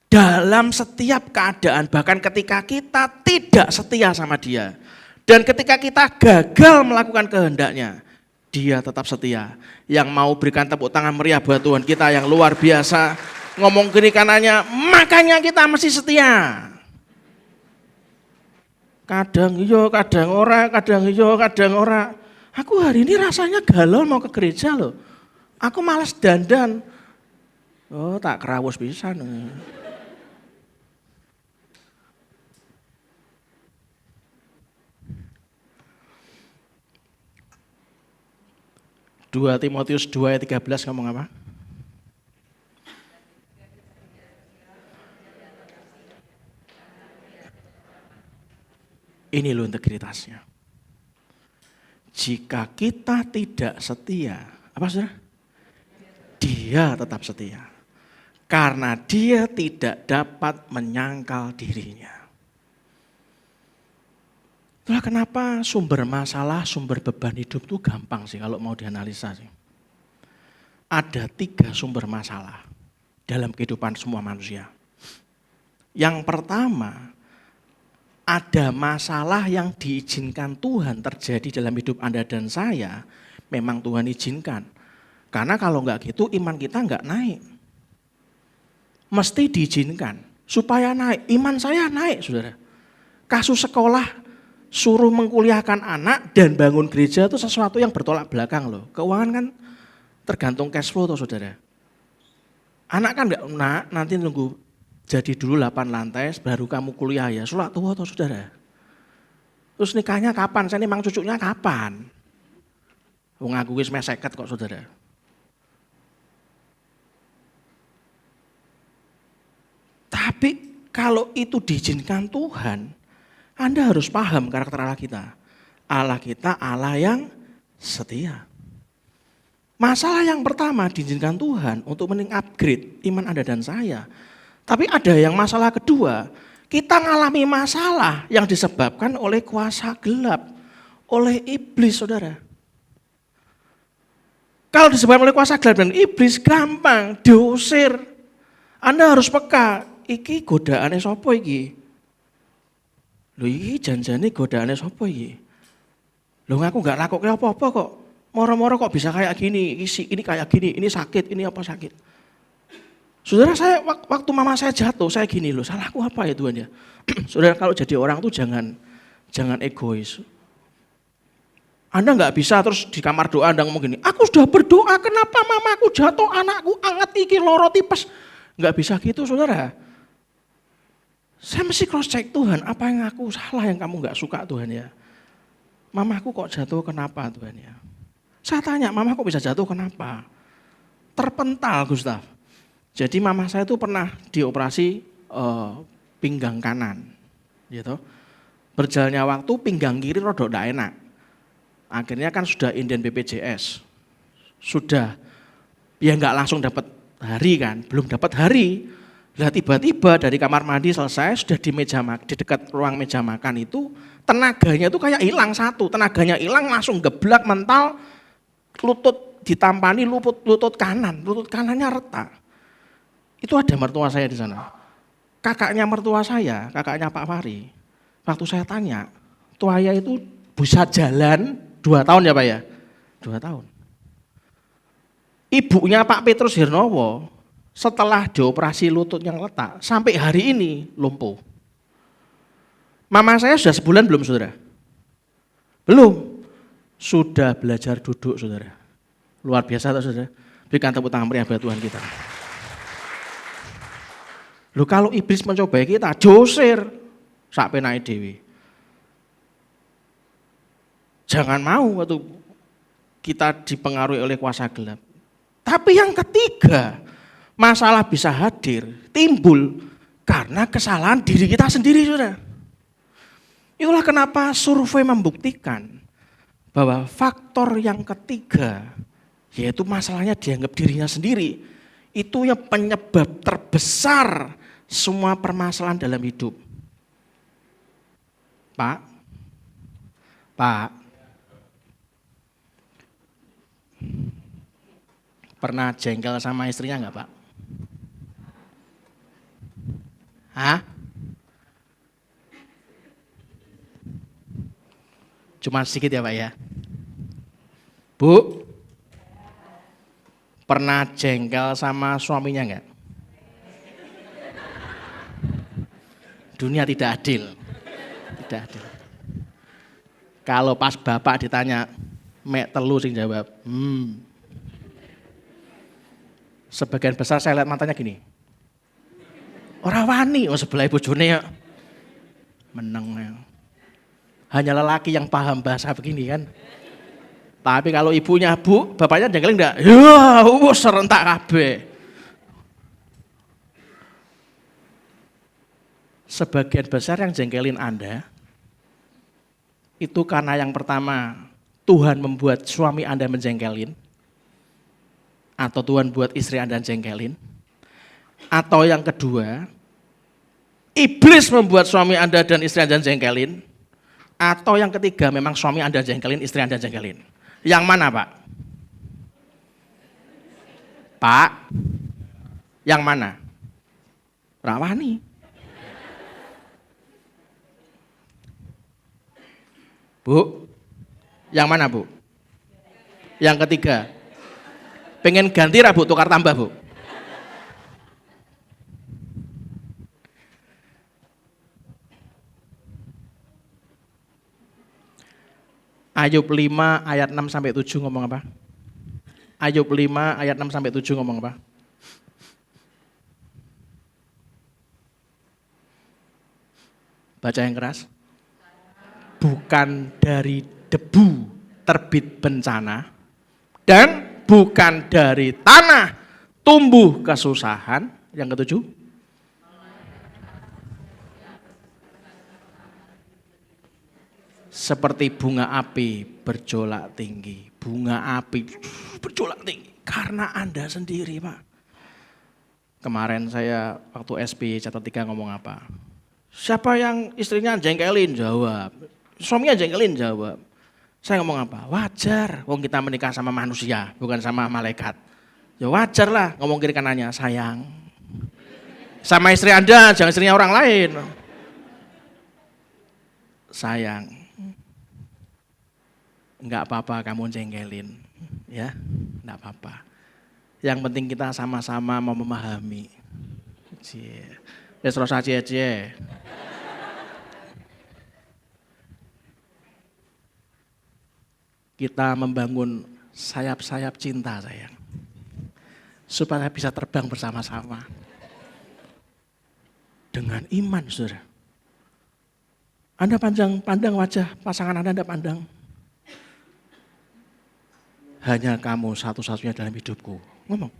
S3: Dalam setiap keadaan, bahkan ketika kita tidak setia sama dia. Dan ketika kita gagal melakukan kehendaknya, dia tetap setia. Yang mau berikan tepuk tangan meriah buat Tuhan kita yang luar biasa. Ngomong kiri kanannya, makanya kita masih setia. Kadang iya, kadang ora, kadang iya, kadang ora. Aku hari ini rasanya galau mau ke gereja loh. Aku malas dandan. Oh, tak kerawus pisan. 2 Timotius 2 ayat 13 ngomong apa? Ini loh integritasnya. Jika kita tidak setia, apa saudara? Dia tetap setia. Karena dia tidak dapat menyangkal dirinya. Itulah kenapa sumber masalah, sumber beban hidup itu gampang sih kalau mau dianalisa sih. Ada 3 sumber masalah dalam kehidupan semua manusia. Yang pertama, ada masalah yang diizinkan Tuhan terjadi dalam hidup Anda dan saya, memang Tuhan izinkan. Karena kalau enggak gitu iman kita enggak naik. Mesti diizinkan supaya naik, iman saya naik saudara. Kasus sekolah suruh mengkuliahkan anak dan bangun gereja itu sesuatu yang bertolak belakang loh. Keuangan kan tergantung cash flow tuh saudara. Anak kan enggak, nanti nunggu jadi dulu 8 lantai baru kamu kuliah ya. Sulak tua tuh saudara. Terus nikahnya kapan? Saya memang cucunya kapan? Wong aku wis meseket kok saudara. Tapi kalau itu diizinkan Tuhan, Anda harus paham karakter Allah kita. Allah kita Allah yang setia. Masalah yang pertama diizinkan Tuhan untuk upgrade iman Anda dan saya. Tapi ada yang masalah kedua, kita ngalami masalah yang disebabkan oleh kuasa gelap, oleh iblis, saudara. Kalau disebabkan oleh kuasa gelap dan iblis, gampang diusir. Anda harus peka, iki godaane sapa iki? Lho iki janjane godaane sapa iki? Lho aku enggak lakuke apa-apa kok. Moro-moro kok bisa kayak gini, ini kayak gini, ini sakit, ini apa sakit. Saudara, saya waktu mama saya jatuh, saya gini loh, salahku apa ya Tuhan ya? Saudara, kalau jadi orang tuh jangan egois. Anda nggak bisa terus di kamar doa Anda ngomong gini, aku sudah berdoa, kenapa mamaku jatuh, anakku anget iki loro tipes. Nggak bisa gitu, saudara. Saya mesti cross check Tuhan, apa yang aku salah yang kamu nggak suka Tuhan ya? Mamaku kok jatuh kenapa Tuhan ya? Saya tanya, mama kok bisa jatuh kenapa? Terpental, Gustaf. Jadi mama saya itu pernah dioperasi pinggang kanan, gitu. Berjalannya waktu pinggang kiri rodok tidak enak. Akhirnya kan sudah inden BPJS, sudah ya nggak langsung dapat hari kan, belum dapat hari. Lah tiba-tiba dari kamar mandi selesai sudah di meja di dekat ruang meja makan itu tenaganya itu kayak hilang satu, tenaganya hilang langsung geblak mental, lutut ditampani lutut kanan, lutut kanannya retak. Itu ada mertua saya di sana. Kakaknya mertua saya, kakaknya Pak Fahri. Waktu saya tanya, tuaya itu bisa jalan 2 tahun ya Pak ya? 2 tahun. Ibunya Pak Petrus Hirnowo setelah dioperasi lutut yang retak, sampai hari ini lumpuh. Mama saya sudah sebulan belum saudara? Belum. Sudah belajar duduk saudara. Luar biasa tak saudara? Berikan tepuk tangan meriah buat Tuhan kita. Loh kalau iblis mencobai kita, josir sak penake dhewe. Jangan mau waktu kita dipengaruhi oleh kuasa gelap. Tapi yang ketiga, masalah bisa hadir, timbul karena kesalahan diri kita sendiri, saudara. Itulah kenapa survei membuktikan bahwa faktor yang ketiga, yaitu masalahnya dianggap dirinya sendiri, itu yang penyebab terbesar semua permasalahan dalam hidup. Pak, pernah jengkel sama istrinya enggak Pak? Hah? Cuma sedikit ya Pak ya. Bu, pernah jengkel sama suaminya enggak? Dunia tidak adil. Tidak adil. Kalau pas bapak ditanya, mek telu sing jawab, Sebagian besar saya lihat matanya gini. Ora wani, sebelah bojone ya. Meneng ya. Hanya lelaki yang paham bahasa begini kan. Tapi kalau ibunya bu, bapaknya jengkelin enggak? Ya, serentak kabeh. Sebagian besar yang jengkelin Anda, itu karena yang pertama, Tuhan membuat suami Anda menjengkelin, atau Tuhan buat istri Anda jengkelin, atau yang kedua, iblis membuat suami Anda dan istri Anda jengkelin, atau yang ketiga memang suami Anda jengkelin, istri Anda jengkelin. Yang mana Pak? Pak? Yang mana? Rawani. Bu? Yang mana Bu? Yang ketiga. Pengen ganti Bu, tukar tambah Bu. Ayub 5 ayat 6 sampai 7 ngomong apa? Ayub 5 ayat 6 sampai 7 ngomong apa? Baca yang keras. Bukan dari debu terbit bencana dan bukan dari tanah tumbuh kesusahan. Yang ketujuh, seperti bunga api berjolak tinggi. Bunga api berjolak tinggi karena Anda sendiri Pak. Kemarin saya waktu SP catat 3 ngomong apa? Siapa yang istrinya jengkelin? Jawab. Suaminya jengkelin? Jawab. Saya ngomong apa? Wajar, wong kita menikah sama manusia, bukan sama malaikat. Ya wajar lah ngomong kiri kanannya, sayang. Sama istri Anda, jangan istrinya orang lain. Sayang, enggak apa-apa kamu jengkelin, ya, enggak apa-apa. Yang penting kita sama-sama mau memahami. Ya terus aja. Kita membangun sayap-sayap cinta sayang. Supaya bisa terbang bersama-sama. Dengan iman saudara. Anda pandang wajah pasangan Anda pandang. Hanya kamu satu-satunya dalam hidupku. Ngomong.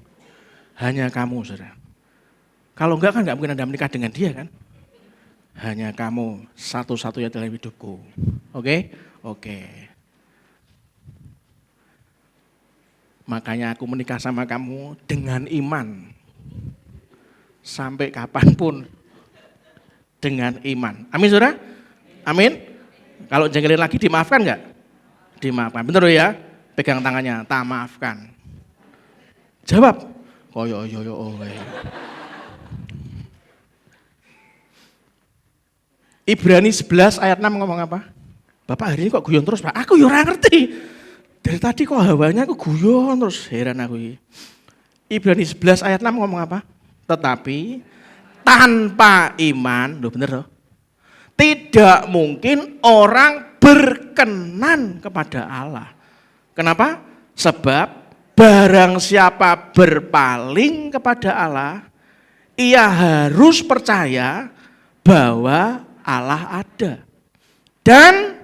S3: Hanya kamu saudara. Kalau enggak kan enggak mungkin Anda menikah dengan dia kan. Hanya kamu satu-satunya dalam hidupku. Oke? Oke. Makanya aku menikah sama kamu dengan iman. Sampai kapanpun dengan iman. Amin saudara? Amin? Kalau jengkelin lagi dimaafkan enggak? Dimaafkan. Benar ya? Pegang tangannya, tak maafkan. Jawab. Koyo. Ibrani 11 ayat 6 ngomong apa? Bapak hari ini kok guyon terus Pak? Aku ya ora ngerti. Dari tadi kok hawanya aku guyon terus, heran aku ini. Ibrani 11 ayat 6 ngomong apa? Tetapi tanpa iman, loh bener loh. Tidak mungkin orang berkenan kepada Allah. Kenapa? Sebab barang siapa berpaling kepada Allah, ia harus percaya bahwa Allah ada. Dan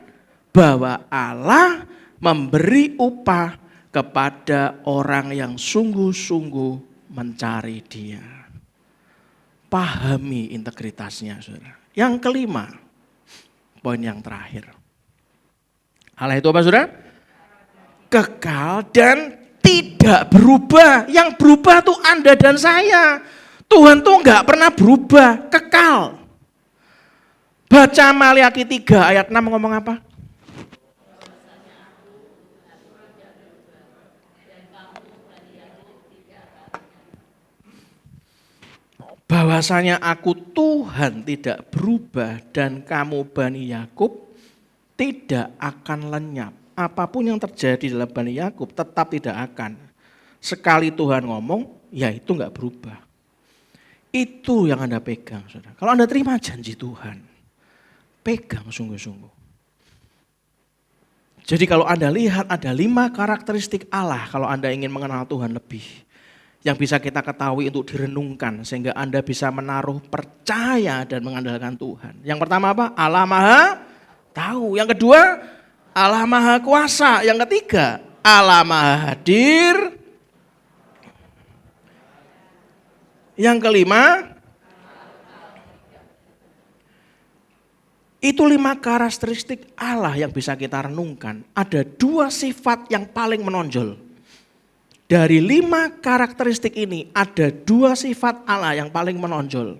S3: bahwa Allah memberi upah kepada orang yang sungguh-sungguh mencari Dia. Pahami integritasnya, saudara. Yang kelima, poin yang terakhir. Allah itu apa, saudara? Kekal dan tidak berubah. Yang berubah tuh Anda dan saya. Tuhan tuh enggak pernah berubah, kekal. Baca Maliaki 3 ayat 6 ngomong apa? Bahwasanya aku Tuhan tidak berubah dan kamu Bani Yakub tidak akan lenyap. Apapun yang terjadi dalam Bani Yakub tetap tidak akan. Sekali Tuhan ngomong, ya itu enggak berubah. Itu yang Anda pegang, saudara. Kalau Anda terima janji Tuhan, pegang sungguh-sungguh. Jadi kalau Anda lihat ada 5 karakteristik Allah kalau Anda ingin mengenal Tuhan lebih. Yang bisa kita ketahui untuk direnungkan sehingga Anda bisa menaruh percaya dan mengandalkan Tuhan. Yang pertama apa? Allah Maha Tahu. Yang kedua, Allah Maha Kuasa. Yang ketiga, Allah Maha Hadir. Yang kelima, itu 5 karakteristik Allah yang bisa kita renungkan. Ada 2 sifat yang paling menonjol. Dari 5 karakteristik ini ada 2 sifat Allah yang paling menonjol.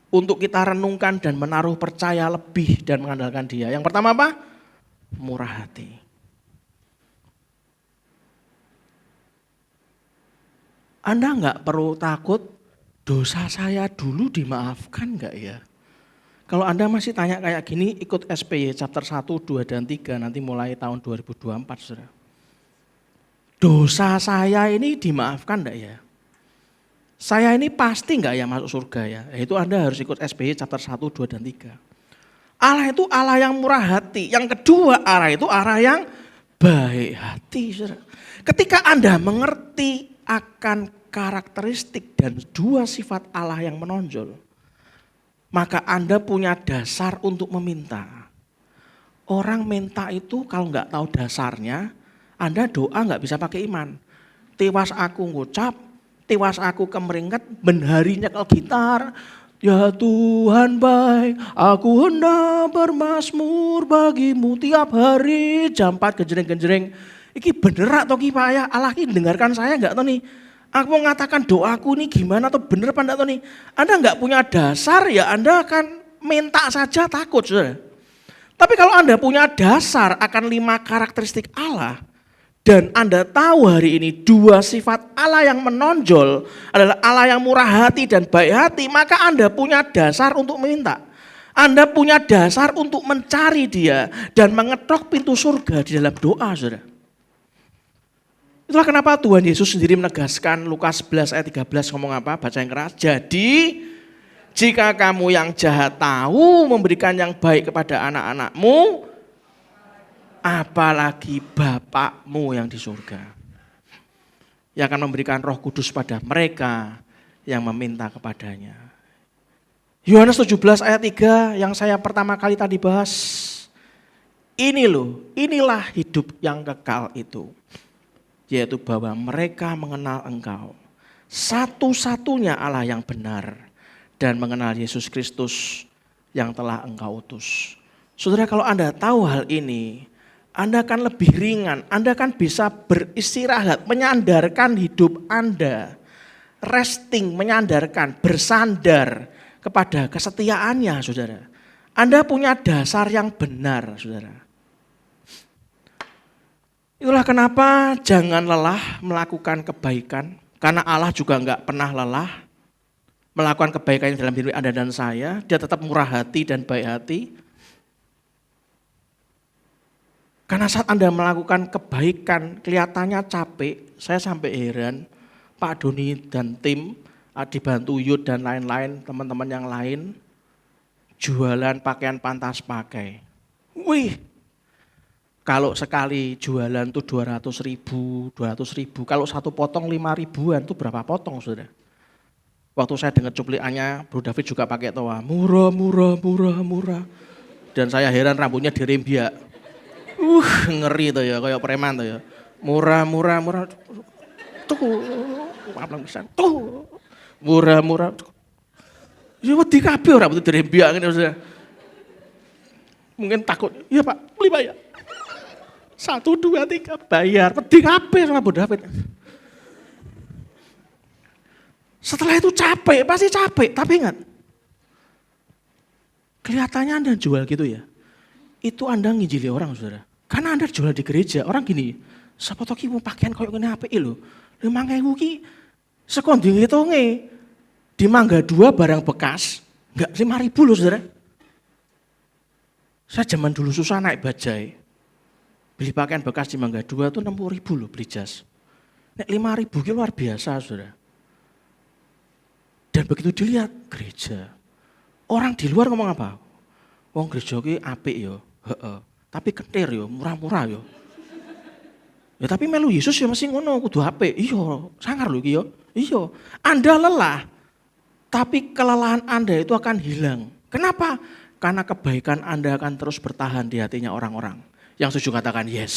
S3: Untuk kita renungkan dan menaruh percaya lebih dan mengandalkan Dia. Yang pertama apa? Murah hati. Anda enggak perlu takut dosa saya dulu dimaafkan enggak ya? Kalau Anda masih tanya kayak gini, ikut SPY chapter 1, 2, dan 3 nanti mulai tahun 2024 saudara. Dosa saya ini dimaafkan enggak ya? Saya ini pasti enggak ya masuk surga ya? Itu Anda harus ikut SPY chapter 1, 2, dan 3. Allah itu Allah yang murah hati. Yang kedua Allah itu Allah yang baik hati. Saudara. Ketika Anda mengerti akan karakteristik dan 2 sifat Allah yang menonjol, maka Anda punya dasar untuk meminta. Orang minta itu kalau enggak tahu dasarnya, Anda doa enggak bisa pakai iman. Tiwas aku ngucap, tiwas aku kemeringet, benhari nyekel gitar. Ya Tuhan baik, aku hendak bermazmur bagimu tiap hari. Jam 4 genjreng-genjreng. Iki bener atau ki Pak ya? Allah ki dengarkan saya enggak tahu nih. Aku mau mengatakan doaku nih gimana atau bener apa enggak tahu nih. Anda enggak punya dasar ya Anda akan minta saja takut saudara. Tapi kalau Anda punya dasar akan 5 karakteristik Allah, dan Anda tahu hari ini 2 sifat Allah yang menonjol adalah Allah yang murah hati dan baik hati, maka Anda punya dasar untuk meminta. Anda punya dasar untuk mencari Dia dan mengetok pintu surga di dalam doa, saudara. Itulah kenapa Tuhan Yesus sendiri menegaskan Lukas 11 ayat 13 ngomong apa? Baca yang keras. Jadi jika kamu yang jahat tahu memberikan yang baik kepada anak-anakmu, apalagi Bapakmu yang di surga, yang akan memberikan Roh Kudus pada mereka yang meminta kepadanya. Yohanes 17 ayat 3 yang saya pertama kali tadi bahas. Inilah hidup yang kekal itu. Yaitu bahwa mereka mengenal Engkau, satu-satunya Allah yang benar, dan mengenal Yesus Kristus yang telah Engkau utus. Saudara, kalau Anda tahu hal ini, Anda akan lebih ringan, Anda akan bisa beristirahat, menyandarkan hidup Anda, resting, menyandarkan, bersandar kepada kesetiaannya, saudara. Anda punya dasar yang benar, saudara. Itulah kenapa jangan lelah melakukan kebaikan, karena Allah juga enggak pernah lelah melakukan kebaikan dalam diri Anda dan saya. Dia tetap murah hati dan baik hati. Karena saat Anda melakukan kebaikan kelihatannya capek, saya sampai heran Pak Doni dan tim dibantu Yud dan lain-lain, teman-teman yang lain jualan pakaian pantas pakai. Wih, kalau sekali jualan tuh 200.000, kalau satu potong 5.000-an tuh berapa potong, saudara? Waktu saya dengar cuplikannya, Bro David juga pakai toa, murah. Dan saya heran rambutnya dirembiak. Ngeri tuh ya, kayak preman tuh ya. Murah. Tuh, aplang pisan. Tuh, murah. Ya wedi kabeh ora butuh dirembiak ngene saudara. Mungkin takut, iya Pak, beli bayar. 1, 2, 3 bayar, wedi kabeh sama Bro David. Setelah itu capek, pasti capek. Tapi ingat, kelihatannya Anda jual gitu ya, itu Anda nginjili orang, saudara. Karena Anda jual di gereja, orang gini, siapa tau ki mau pakaian kayak gini apa lho. 5.000 ki sekon dihitunge. Di Mangga 2 barang bekas, enggak 5.000 loh, saudara. Saya zaman dulu susah naik bajai. Beli pakaian bekas di Mangga 2 tuh 60.000 loh beli jas. Nek 5.000 ki luar biasa, saudara. Dan begitu dilihat gereja, orang di luar ngomong apa? Wong gereja ki apik yo, tapi ketir yo, murah-murah yo. Ya tapi melu Yesus ya mesti ngono, kudu apik. Iya, sangar lho iki yo. Iya, Anda lelah, tapi kelelahan Anda itu akan hilang. Kenapa? Karena kebaikan Anda akan terus bertahan di hatinya orang-orang. Yang setuju katakan yes.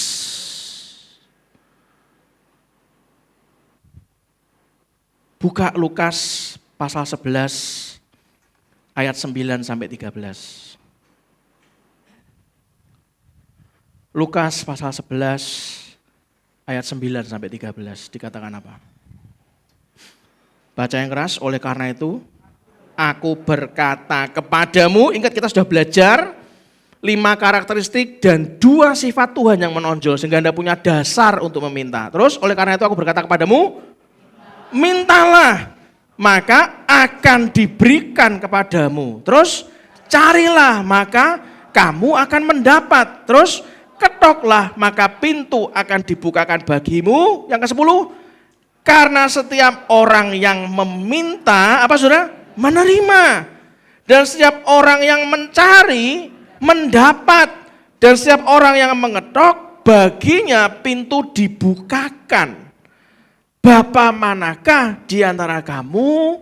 S3: Buka Lukas pasal 11 ayat 9 sampai 13. Lukas pasal 11 ayat 9 sampai 13 dikatakan apa? Baca yang keras. Oleh karena itu aku berkata kepadamu, ingat kita sudah belajar 5 karakteristik dan 2 sifat Tuhan yang menonjol sehingga Anda punya dasar untuk meminta. Terus oleh karena itu aku berkata kepadamu, mintalah maka akan diberikan kepadamu. Terus carilah maka kamu akan mendapat. Terus ketoklah maka pintu akan dibukakan bagimu. Yang ke-10, karena setiap orang yang meminta, apa saudara? Menerima. Dan setiap orang yang mencari, mendapat. Dan setiap orang yang mengetok, baginya pintu dibukakan. Bapa manakah di antara kamu?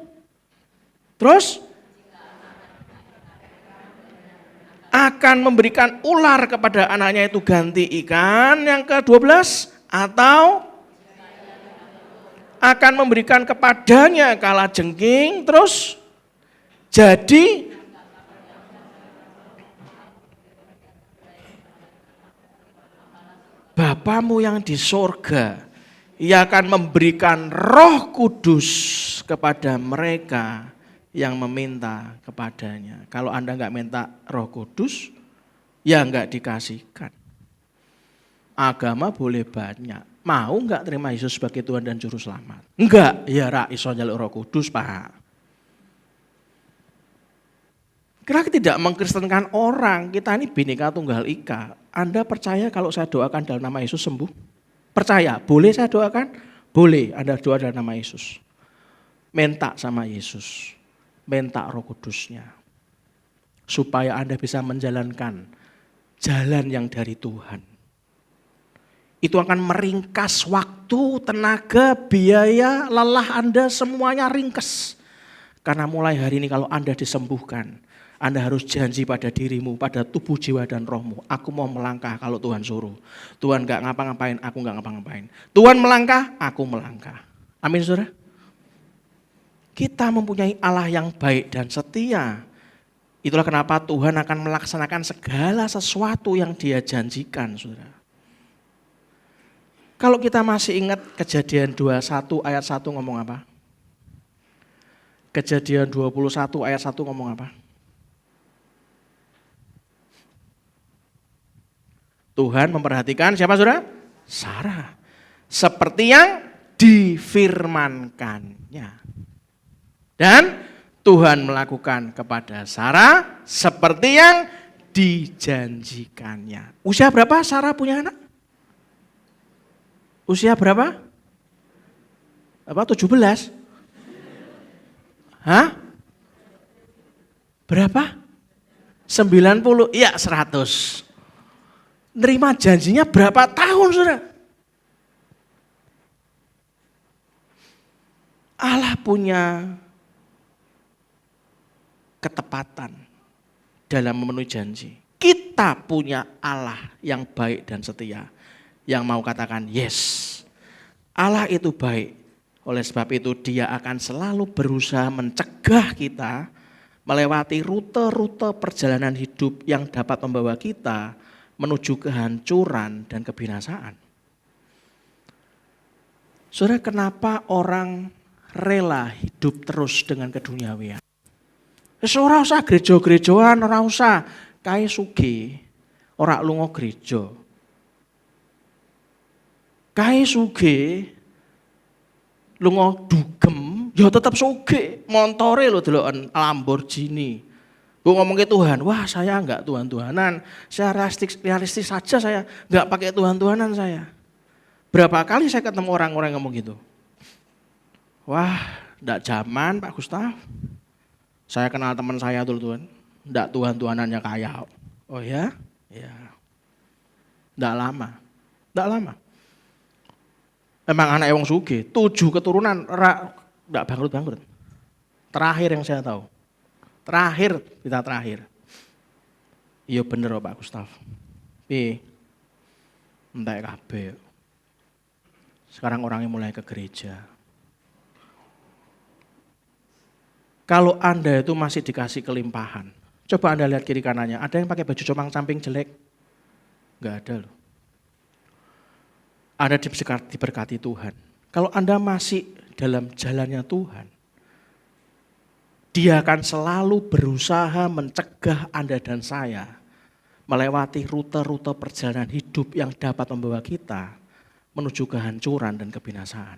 S3: Terus akan memberikan ular kepada anaknya itu ganti ikan. Yang ke-12, atau akan memberikan kepadanya kalajengking. Terus jadi Bapamu yang di sorga, Ia akan memberikan Roh Kudus kepada mereka yang meminta kepadanya. Kalau Anda enggak minta Roh Kudus, Ya enggak dikasihkan. Agama boleh banyak. Mau enggak terima Yesus sebagai Tuhan dan Juru Selamat? Enggak, ya ra iso njaluk Roh Kudus, Pak. Kita tidak mengkristenkan orang, kita ini Bhinneka Tunggal Ika. Anda percaya kalau saya doakan dalam nama Yesus sembuh? Percaya, boleh saya doakan? Boleh, Anda doa dalam nama Yesus. Minta sama Yesus, minta Roh Kudusnya. Supaya Anda bisa menjalankan jalan yang dari Tuhan. Itu akan meringkas waktu, tenaga, biaya, lelah Anda semuanya ringkas. Karena mulai hari ini kalau Anda disembuhkan, Anda harus janji pada dirimu, pada tubuh, jiwa, dan rohmu. Aku mau melangkah kalau Tuhan suruh. Tuhan gak ngapa-ngapain, aku gak ngapa-ngapain. Tuhan melangkah, aku melangkah. Amin, saudara. Kita mempunyai Allah yang baik dan setia. Itulah kenapa Tuhan akan melaksanakan segala sesuatu yang Dia janjikan, saudara. Kalau kita masih ingat Kejadian 21 ayat 1 ngomong apa? Kejadian 21 ayat 1 ngomong apa? Tuhan memperhatikan siapa, saudara? Sarah. Seperti yang difirmankannya. Dan Tuhan melakukan kepada Sarah seperti yang dijanjikannya. Usia berapa Sarah punya anak? Usia berapa? Apa 17? Hah? Berapa? 90? Iya 100. Nerima janjinya berapa tahun, saudara? Allah punya ketepatan dalam memenuhi janji. Kita punya Allah yang baik dan setia, yang mau katakan yes. Allah itu baik, oleh sebab itu Dia akan selalu berusaha mencegah kita melewati rute-rute perjalanan hidup yang dapat membawa kita menuju kehancuran dan kebinasaan. Saudara, kenapa orang rela hidup terus dengan keduniawian? Ora usah gereja-gerejaan, ora usah kae sugih, ora lunga gereja. Kae sugih lunga dugem, ya tetap sugih, montore lho deloken Lamborghini. Gue ngomong ke Tuhan, wah saya enggak Tuhan-Tuhanan, saya realistis saja, saya enggak pakai Tuhan-Tuhanan saya. Berapa kali saya ketemu orang-orang yang ngomong gitu. Wah, enggak zaman Pak Gustaf. Saya kenal teman saya tuh Tuhan, enggak Tuhan-Tuhanannya kaya. Oh ya? Ya. Enggak lama. Memang anak wong sugih, 7 keturunan enggak bangkrut-bangkrut. Terakhir yang saya tahu. Terakhir. Iya bener Pak Gustaf. Entek kabeh. Sekarang orangnya mulai ke gereja. Kalau Anda itu masih dikasih kelimpahan, coba Anda lihat kiri kanannya, ada yang pakai baju compang-camping jelek? Enggak ada loh. Anda diberkati Tuhan. Kalau Anda masih dalam jalannya Tuhan, Dia akan selalu berusaha mencegah Anda dan saya melewati rute-rute perjalanan hidup yang dapat membawa kita menuju kehancuran dan kebinasaan.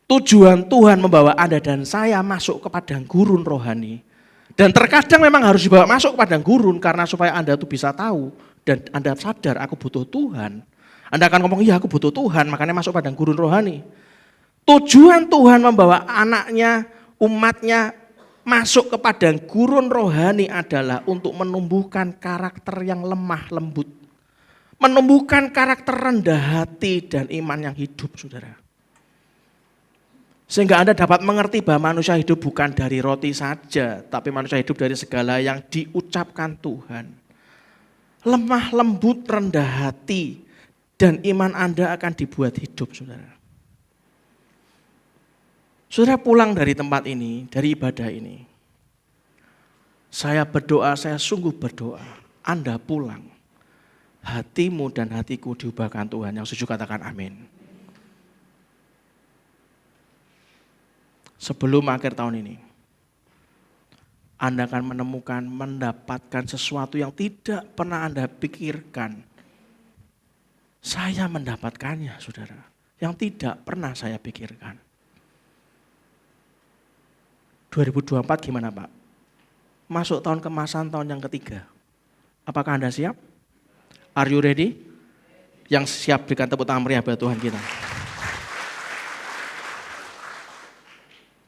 S3: Tujuan Tuhan membawa Anda dan saya masuk ke padang gurun rohani. Dan terkadang memang harus dibawa masuk ke padang gurun karena supaya Anda tuh bisa tahu dan Anda sadar aku butuh Tuhan. Anda akan ngomong, iya aku butuh Tuhan, makanya masuk padang gurun rohani. Tujuan Tuhan membawa anaknya, umatnya masuk ke padang gurun rohani adalah untuk menumbuhkan karakter yang lemah lembut. Menumbuhkan karakter rendah hati dan iman yang hidup, saudara. Sehingga Anda dapat mengerti bahwa manusia hidup bukan dari roti saja, tapi manusia hidup dari segala yang diucapkan Tuhan. Lemah lembut, rendah hati, dan iman Anda akan dibuat hidup, saudara. Saudara pulang dari tempat ini, dari ibadah ini. Saya berdoa, saya sungguh berdoa. Anda pulang. Hatimu dan hatiku diubahkan Tuhan. Yang setuju katakan amin. Sebelum akhir tahun ini, Anda akan menemukan, mendapatkan sesuatu yang tidak pernah Anda pikirkan. Saya mendapatkannya, saudara, yang tidak pernah saya pikirkan. 2024 gimana Pak? Masuk tahun kemasan, tahun yang ketiga. Apakah Anda siap? Are you ready? Yang siap berikan tepuk tangan meriah buat Tuhan kita.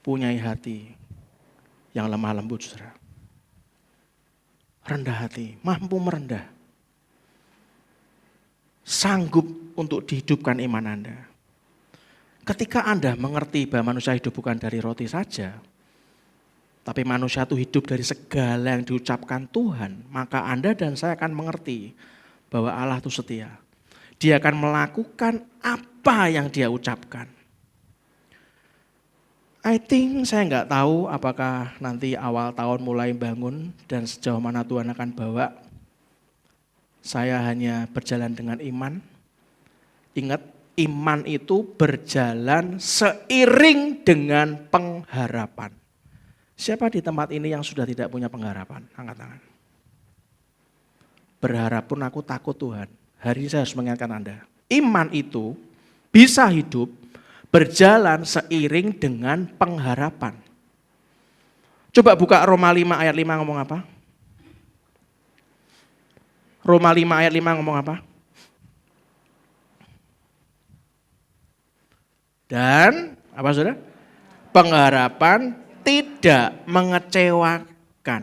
S3: Punyai hati yang lemah lembut, saudara. Rendah hati, mampu merendah. Sanggup untuk dihidupkan iman Anda. Ketika Anda mengerti bahwa manusia hidup bukan dari roti saja, tapi manusia itu hidup dari segala yang diucapkan Tuhan, maka Anda dan saya akan mengerti bahwa Allah itu setia. Dia akan melakukan apa yang dia ucapkan. I think saya nggak tahu apakah nanti awal tahun mulai bangun dan sejauh mana Tuhan akan bawa. Saya hanya berjalan dengan iman. Ingat, iman itu berjalan seiring dengan pengharapan. Siapa di tempat ini yang sudah tidak punya pengharapan? Angkat tangan. Berharap pun aku takut Tuhan. Hari ini saya harus mengingatkan Anda. Iman itu bisa hidup berjalan seiring dengan pengharapan. Coba buka Roma 5 ayat 5 ngomong apa? Roma 5 ayat 5 ngomong apa? Dan, apa saudara? Pengharapan tidak mengecewakan.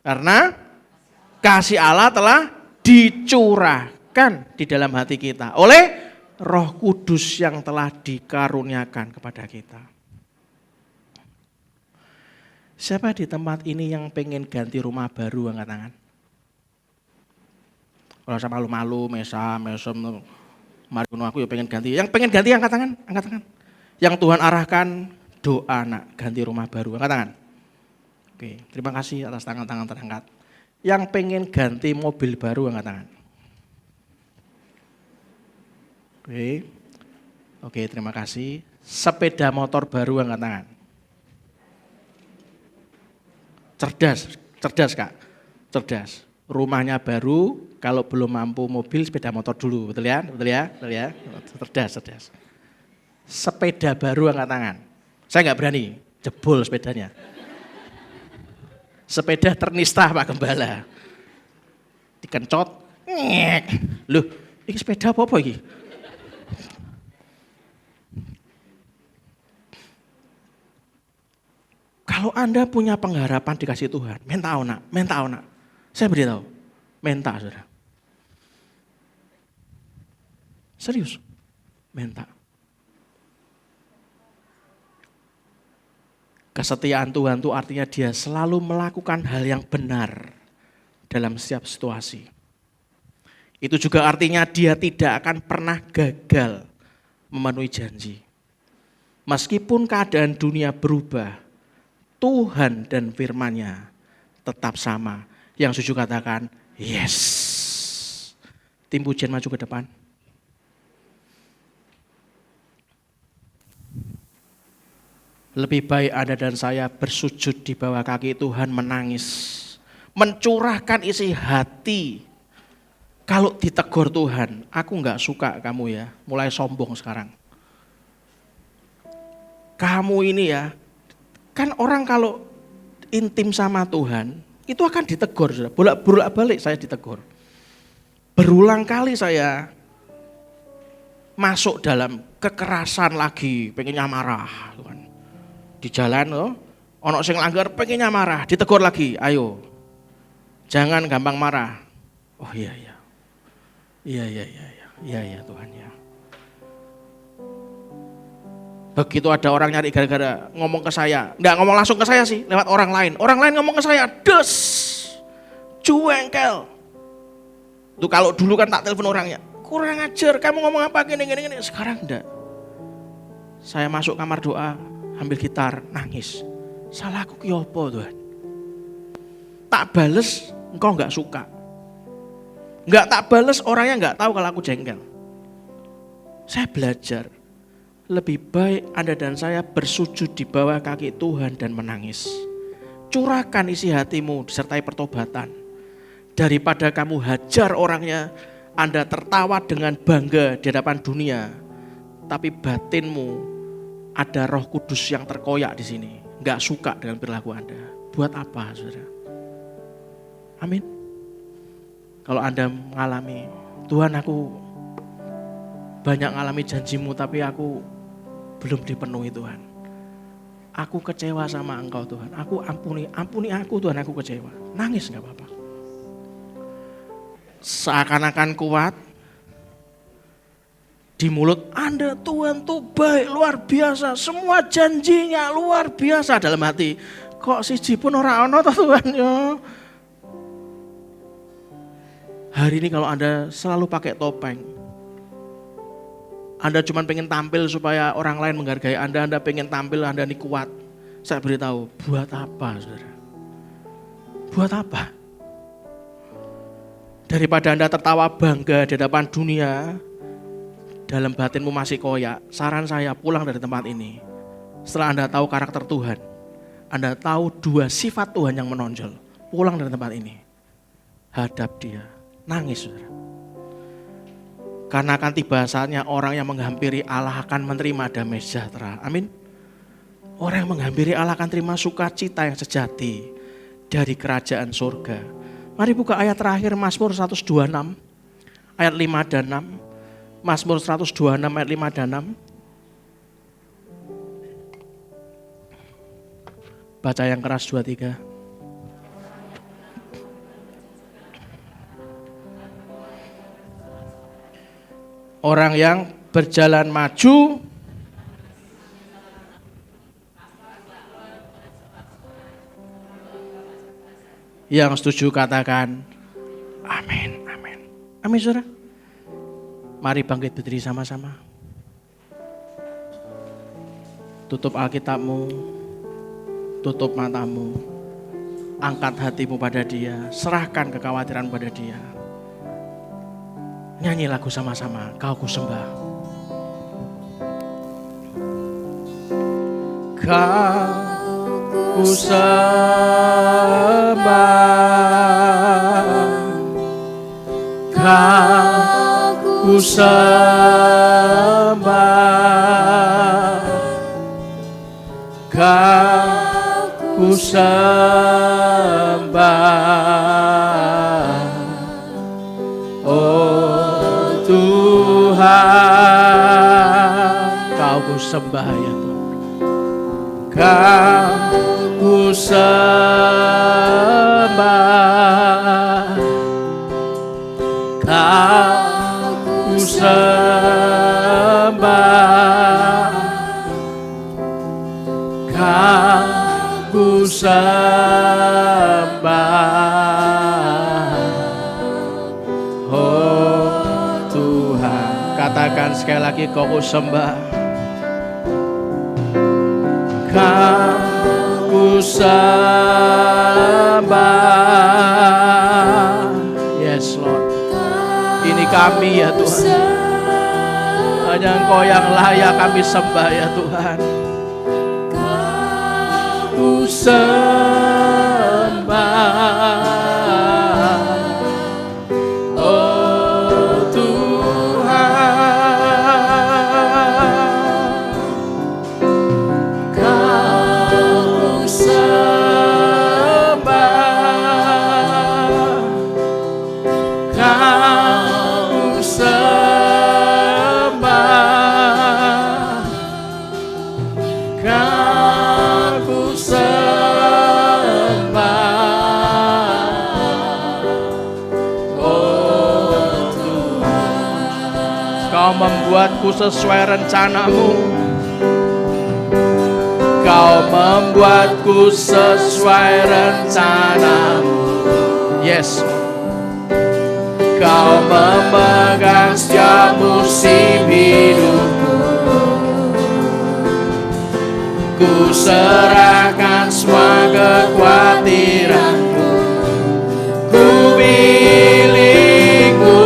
S3: Karena kasih Allah telah dicurahkan di dalam hati kita oleh Roh Kudus yang telah dikaruniakan kepada kita. Siapa di tempat ini yang pengen ganti rumah baru, angkat tangan? Kalau saya malu-malu, mesem, mari aku ya pengen ganti. Yang pengen ganti angkat tangan, angkat tangan. Yang Tuhan arahkan doa nak ganti rumah baru, angkat tangan. Oke, terima kasih atas tangan-tangan terangkat. Yang pengen ganti mobil baru, angkat tangan. Oke, terima kasih. Sepeda motor baru, angkat tangan. Cerdas Kak, cerdas. Rumahnya baru, kalau belum mampu mobil, sepeda motor dulu, betul ya? Cerdas. Sepeda baru, angkat tangan. Saya nggak berani, jebol sepedanya. Sepeda ternista Pak Gembala. Dikencot, ngek. Loh, ini sepeda apa ini? Kalau Anda punya pengharapan dikasih Tuhan, menta nak. Saya beritahu, menta saudara. Serius, menta. Kesetiaan Tuhan itu artinya dia selalu melakukan hal yang benar dalam setiap situasi. Itu juga artinya dia tidak akan pernah gagal memenuhi janji. Meskipun keadaan dunia berubah, Tuhan dan firman-Nya tetap sama. Yang setuju katakan, yes. Tim pujian maju ke depan. Lebih baik Anda dan saya bersujud di bawah kaki Tuhan menangis. Mencurahkan isi hati. Kalau ditegur Tuhan, aku enggak suka kamu ya, mulai sombong sekarang. Kamu ini ya, kan orang kalau intim sama Tuhan, itu akan ditegur. Bolak-balik saya ditegur. Berulang kali saya masuk dalam kekerasan lagi, pengennya marah. Tuhan. Di jalan, ono sing langgar pengennya marah, ditegur lagi, ayo. Jangan gampang marah. Oh iya Tuhan ya. Begitu ada orang nyari gara-gara ngomong ke saya, enggak ngomong langsung ke saya sih, lewat orang lain. Orang lain ngomong ke saya, des, cuengkel. Tuh kalau dulu kan tak telepon orangnya, kurang ajar, kamu ngomong apa gini. Sekarang enggak. Saya masuk kamar doa, ambil gitar, nangis. Salahku ki opo Tuhan? Tak bales, engkau enggak suka. Enggak tak bales, orangnya enggak tahu kalau aku jengkel. Saya belajar. Lebih baik Anda dan saya bersujud di bawah kaki Tuhan dan menangis. curahkan isi hatimu disertai pertobatan. Daripada kamu hajar orangnya, Anda tertawa dengan bangga di hadapan dunia, tapi batinmu ada Roh Kudus yang terkoyak di sini, nggak suka dengan perilaku Anda. Buat apa, saudara? Amin. Kalau Anda mengalami, Tuhan aku banyak mengalami janjimu, tapi aku belum dipenuhi Tuhan. Aku kecewa sama Engkau Tuhan. Aku ampuni aku Tuhan, aku kecewa. Nangis gak apa-apa. Seakan-akan kuat. Di mulut Anda Tuhan tuh baik, luar biasa. Semua janjinya luar biasa. Dalam hati, kok siji pun ora ono toh Tuhan ya. Hari ini kalau Anda selalu pakai topeng, Anda cuma pengen tampil supaya orang lain menghargai Anda pengen tampil Anda ini kuat. Saya beritahu, buat apa saudara? Buat apa? Daripada Anda tertawa bangga di hadapan dunia, dalam batinmu masih koyak, saran saya pulang dari tempat ini. Setelah Anda tahu karakter Tuhan, Anda tahu dua sifat Tuhan yang menonjol, pulang dari tempat ini. Hadap dia, nangis saudara. Karena akan tiba saatnya orang yang menghampiri Allah akan menerima damai sejahtera. Amin. Orang yang menghampiri Allah akan terima sukacita yang sejati dari kerajaan surga. Mari buka ayat terakhir Mazmur 126 ayat 5 dan 6. Mazmur 126 ayat 5 dan 6. Baca yang keras 2-3. Orang yang berjalan maju yang setuju katakan amin, amin. Amin saudara. Mari bangkit berdiri sama-sama. Tutup Alkitabmu, tutup matamu, angkat hatimu pada Dia, serahkan kekhawatiran pada Dia. Nyanyi lagu sama-sama, Kau ku sembah. Kau ku sembah, Kau ku sembah, Kau ku sembah, oh Tuhan, Kau ku sembah ya Tuhan. Kau ku sembah, Kau ku sembah, Kau ku sembah, oh Tuhan. Katakan sekali lagi, Kau ku sembah. Kau ku sembah. Yes Lord. Ini kami ya Tuhan. Hanya Engkau yang layak kami sembah ya Tuhan. Kau ku sembah. Oh Tuhan. Kau ku sembah. Kau sembah, Kau sembah, oh Tuhan. Kau membuatku sesuai rencanamu, Kau membuatku sesuai rencanamu. Yes. Kau memegang setiap musim hidupku. Ku serahkan semua kekhawatiranku. Ku milikmu.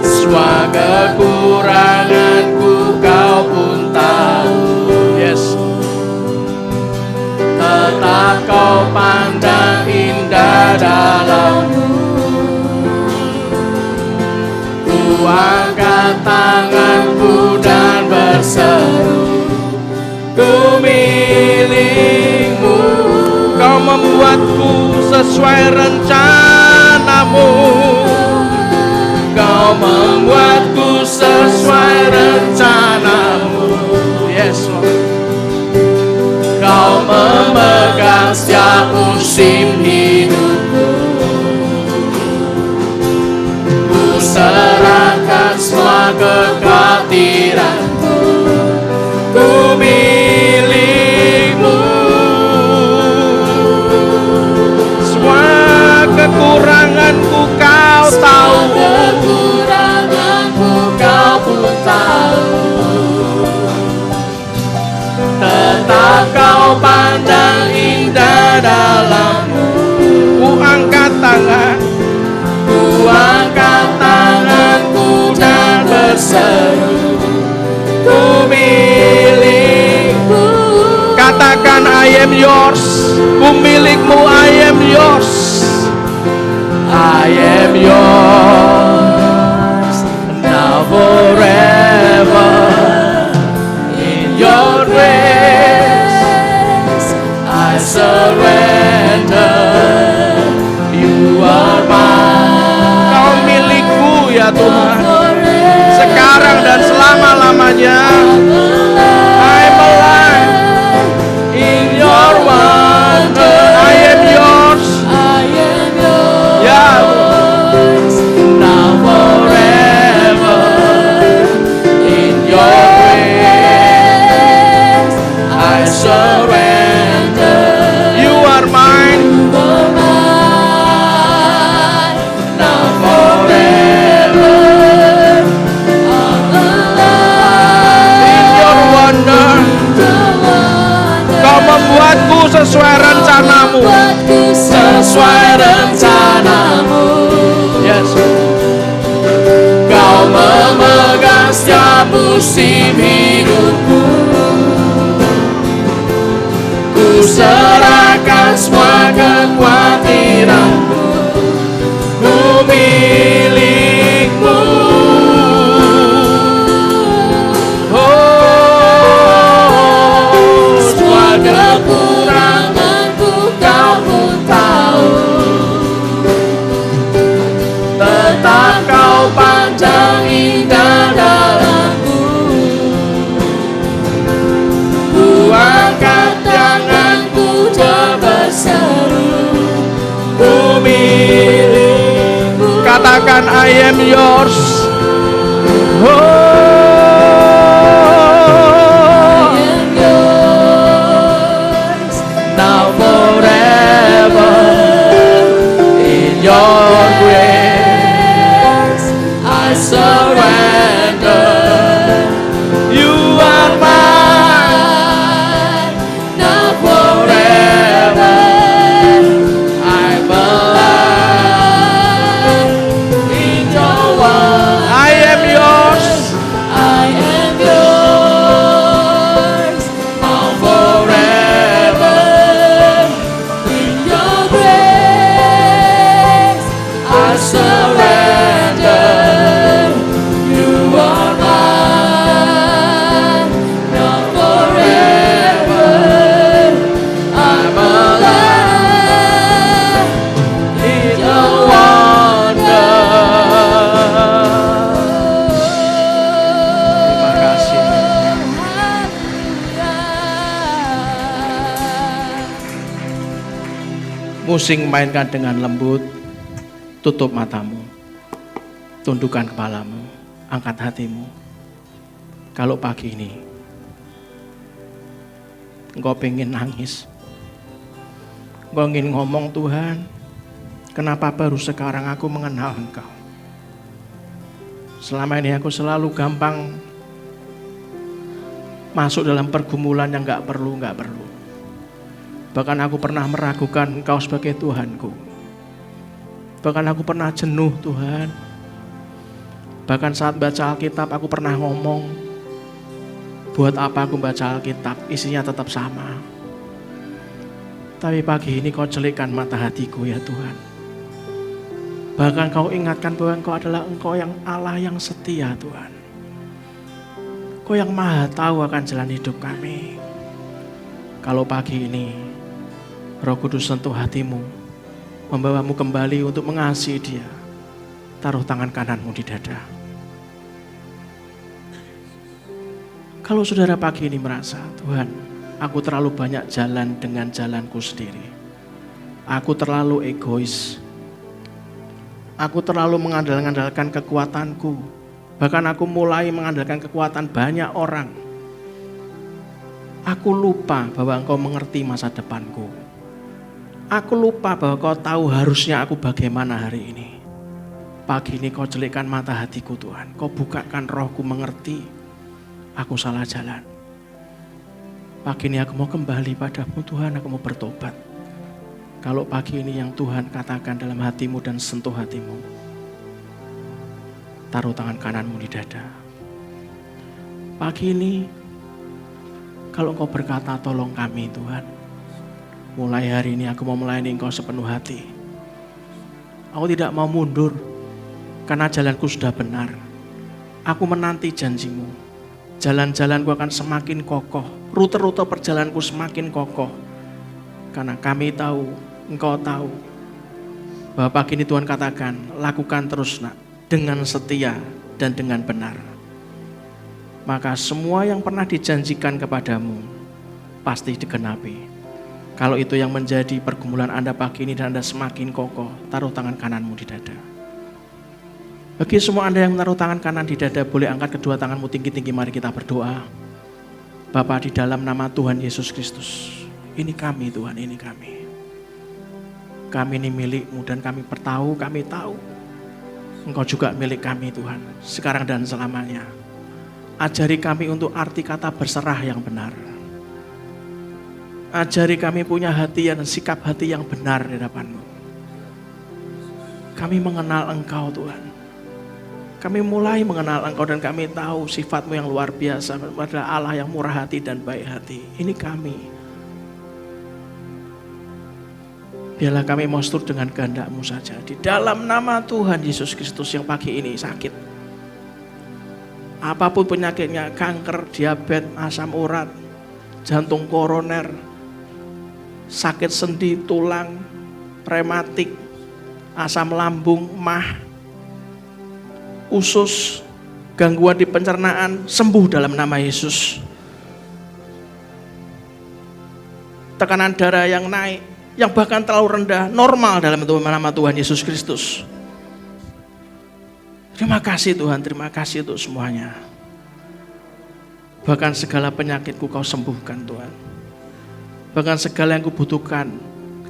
S3: Semua kekuranganku Kau pun Tetap kau pandang indah dalammu. Ku angkat tanganku dan berseru, ku milikmu. Kau membuatku sesuai rencanamu. Kau membuatku sesuai rencanamu. Yes, Lord. Kau memegang setiap musim hidupku. Ku serahkan semua kekhawatiranku. Ku milikmu. Semua kekuranganku kau tahu. Kekuranganku kau pun tahu. Tetap kau pandang indah dalammu. Ku angkat tangan, ku angkat tanganku dan berseru, ku milikmu. Katakan I am yours, ku milikmu, I am yours. I am yours, now forever. In your grace, I surrender. You are mine. Kau milikku ya Tuhan, sekarang dan selama-lamanya. I'm alive in your wonder. I am yours. I am yours. Ya Lord, now forever. In your grace, I surrender. You are mine. You are mine. Now forever. I'm alive. In your wonder. Kau membuatku sesuai rencanamu. Sesuai rencanamu. Yes. Kau memegang setiap musim hidupku. Ku serahkan semua kekhawatiranku. Ku milikmu. Oh, semua kekuranganku kau pun tahu. Tetap kau pandang indah dalamku. Ku angkat tanganku dan berseru, ku milikmu. Katakan I am yours. Oh, I am yours, now forever. In your grace, I surrender. You are mine, now forever. I'm alive in your word. I am yours. I am yours, now forever. In your grace, I surrender. You are mine, now forever. I'm alive in your wonder. Terima kasih. Musik mainkan dengan lembut. Tutup matamu, tundukkan kepalamu, angkat hatimu. Kalau pagi ini engkau pengen nangis, engkau ingin ngomong, Tuhan, kenapa baru sekarang aku mengenal Engkau? Selama ini aku selalu gampang masuk dalam pergumulan yang gak perlu. Bahkan aku pernah meragukan Engkau sebagai Tuhanku. Bahkan aku pernah jenuh, Tuhan. Bahkan saat baca Alkitab aku pernah ngomong, buat apa aku baca Alkitab, isinya tetap sama. Tapi pagi ini kau celikkan mata hatiku ya Tuhan. Bahkan kau ingatkan bahwa engkau adalah engkau yang Allah yang setia Tuhan. Kau yang maha tahu akan jalan hidup kami. Kalau pagi ini Roh Kudus sentuh hatimu, membawamu kembali untuk mengasihi dia, taruh tangan kananmu di dada. Kalau saudara pagi ini merasa, Tuhan, aku terlalu banyak jalan dengan jalanku sendiri. Aku terlalu egois. Aku terlalu mengandalkan kekuatanku. Bahkan aku mulai mengandalkan kekuatan banyak orang. Aku lupa bahwa engkau mengerti masa depanku. Aku lupa bahwa kau tahu harusnya aku bagaimana hari ini. Pagi ini kau celikkan mata hatiku Tuhan. Kau bukakan rohku mengerti. Aku salah jalan. Pagi ini aku mau kembali padamu Tuhan. Aku mau bertobat. Kalau pagi ini yang Tuhan katakan dalam hatimu dan sentuh hatimu, taruh tangan kananmu di dada. Pagi ini, kalau engkau berkata tolong kami Tuhan, mulai hari ini aku mau melayani engkau sepenuh hati. Aku tidak mau mundur, karena jalanku sudah benar. Aku menanti janjimu. Jalan-jalanku akan semakin kokoh. Rute-rute perjalananku semakin kokoh. Karena kami tahu, engkau tahu, bahwa pagi ini Tuhan katakan, lakukan terus nak, dengan setia dan dengan benar. Maka semua yang pernah dijanjikan kepadamu, pasti digenapi. Kalau itu yang menjadi pergumulan Anda pagi ini dan Anda semakin kokoh, taruh tangan kananmu di dada. Bagi semua Anda yang menaruh tangan kanan di dada, boleh angkat kedua tanganmu tinggi-tinggi, mari kita berdoa. Bapa, di dalam nama Tuhan Yesus Kristus, ini kami Tuhan, ini kami. Kami ini milik-Mu dan kami bertahu, kami tahu Engkau juga milik kami Tuhan, sekarang dan selamanya. Ajari kami untuk arti kata berserah yang benar. Ajari kami punya hati dan sikap hati yang benar di hadapan-Mu. Kami mengenal Engkau Tuhan. Kami mulai mengenal Engkau dan kami tahu sifat-Mu yang luar biasa, adalah Allah yang murah hati dan baik hati. Ini kami. Biarlah kami mau seturut dengan kehendak-Mu saja. Di dalam nama Tuhan Yesus Kristus yang pagi ini sakit. Apapun penyakitnya, kanker, diabetes, asam urat, jantung koroner, sakit sendi, tulang, rematik, asam lambung, mah, usus, gangguan di pencernaan, sembuh dalam nama Yesus. Tekanan darah yang naik, yang bahkan terlalu rendah, normal dalam nama Tuhan Yesus Kristus. Terima kasih Tuhan, terima kasih untuk semuanya. Bahkan segala penyakitku Kau sembuhkan Tuhan. Bahkan segala yang kubutuhkan,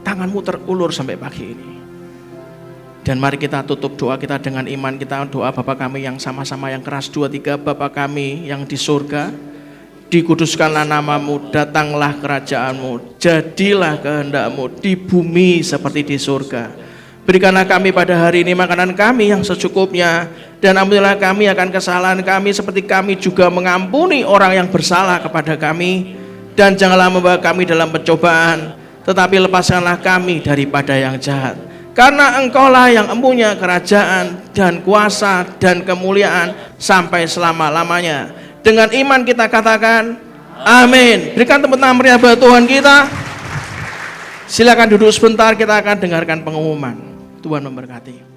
S3: tangan-Mu terulur sampai pagi ini. Dan mari kita tutup doa kita dengan iman kita, doa Bapa kami yang sama-sama yang keras, 2, 3, Bapa kami yang di surga, dikuduskanlah nama-Mu, datanglah kerajaan-Mu, jadilah kehendak-Mu di bumi seperti di surga. Berikanlah kami pada hari ini makanan kami yang secukupnya, dan ampunilah kami akan kesalahan kami seperti kami juga mengampuni orang yang bersalah kepada kami. Dan janganlah membawa kami dalam pencobaan, tetapi lepaskanlah kami daripada yang jahat. Karena Engkaulah yang empunya kerajaan dan kuasa dan kemuliaan sampai selama-lamanya. Dengan iman kita katakan amin. Berikan tepuk tangan meriah buat Tuhan kita. Silakan duduk sebentar, kita akan dengarkan pengumuman. Tuhan memberkati.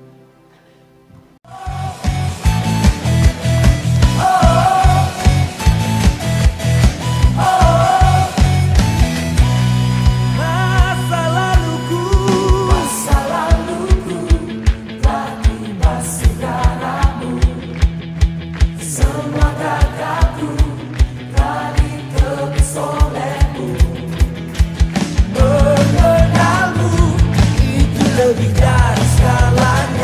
S4: Lebih dari segalanya.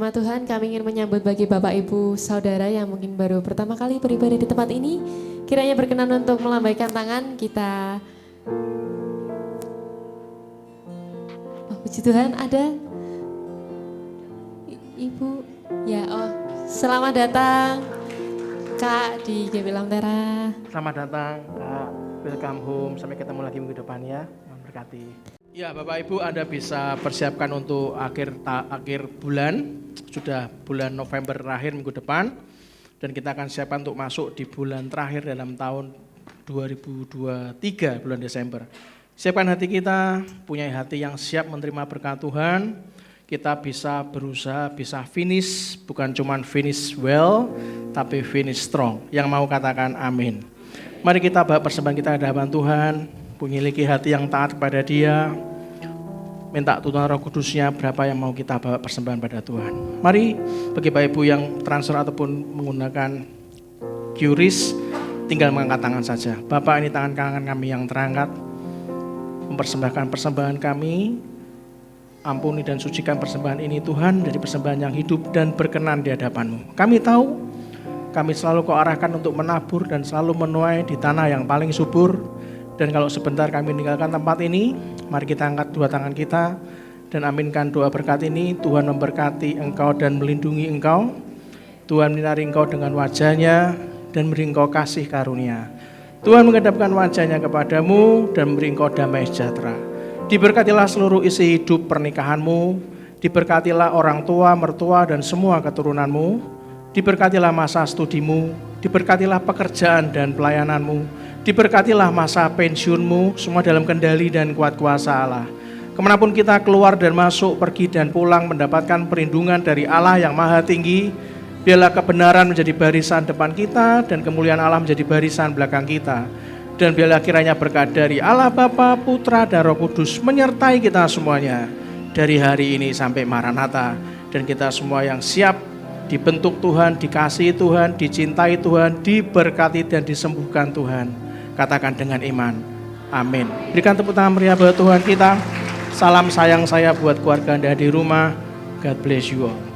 S1: firman Tuhan, kami ingin menyambut bagi Bapak Ibu Saudara yang mungkin baru pertama kali beribadah di tempat ini. Kiranya berkenan untuk melambaikan tangan kita. Oh, puji Tuhan, ada Ibu. Ya, oh, selamat datang Kak di GP Lamtera.
S3: Selamat datang Kak, welcome home. Sampai ketemu lagi minggu depan ya. Memberkati. Ya Bapak Ibu, Anda bisa persiapkan untuk akhir bulan. Sudah bulan November terakhir minggu depan. Dan kita akan siapkan untuk masuk di bulan terakhir dalam tahun 2023, bulan Desember. Siapkan hati kita, punya hati yang siap menerima berkat Tuhan. Kita bisa berusaha, bisa finish, bukan cuma finish well, tapi finish strong. Yang mau katakan amin. Mari kita bawa persembahan kita ke hadapan Tuhan, memiliki hati yang taat kepada Dia, minta tuntunan Roh Kudusnya berapa yang mau kita bawa persembahan pada Tuhan. Mari bagi Bapak Ibu yang transfer ataupun menggunakan QRIS, tinggal mengangkat tangan saja. Bapak, ini tangan kanan kami yang terangkat, mempersembahkan persembahan kami. Ampuni dan sucikan persembahan ini Tuhan, dari persembahan yang hidup dan berkenan di hadapan-Mu. Kami tahu, kami selalu Kau arahkan untuk menabur dan selalu menuai di tanah yang paling subur. Dan kalau sebentar kami meninggalkan tempat ini, mari kita angkat dua tangan kita dan aminkan doa berkat ini. Tuhan memberkati Engkau dan melindungi Engkau. Tuhan menyinari Engkau dengan wajah-Nya dan memberi Engkau kasih karunia. Tuhan menghadapkan wajah-Nya kepadamu dan memberi Engkau damai sejahtera. Diberkatilah seluruh isi hidup pernikahanmu, diberkatilah orang tua, mertua dan semua keturunanmu, diberkatilah masa studimu, diberkatilah pekerjaan dan pelayananmu, diberkatilah masa pensiunmu, semua dalam kendali dan kuat kuasa Allah. Kemanapun kita keluar dan masuk, pergi dan pulang, mendapatkan perlindungan dari Allah yang maha tinggi. Biarlah kebenaran menjadi barisan depan kita dan kemuliaan Allah menjadi barisan belakang kita. Dan biarlah kiranya berkat dari Allah Bapa, Putra dan Roh Kudus menyertai kita semuanya dari hari ini sampai Maranatha. Dan kita semua yang siap dibentuk Tuhan, dikasihi Tuhan, dicintai Tuhan, diberkati dan disembuhkan Tuhan. Katakan dengan iman, amin. Berikan tepuk tangan meriah buat Tuhan kita. Salam sayang saya buat keluarga Anda di rumah. God bless you all.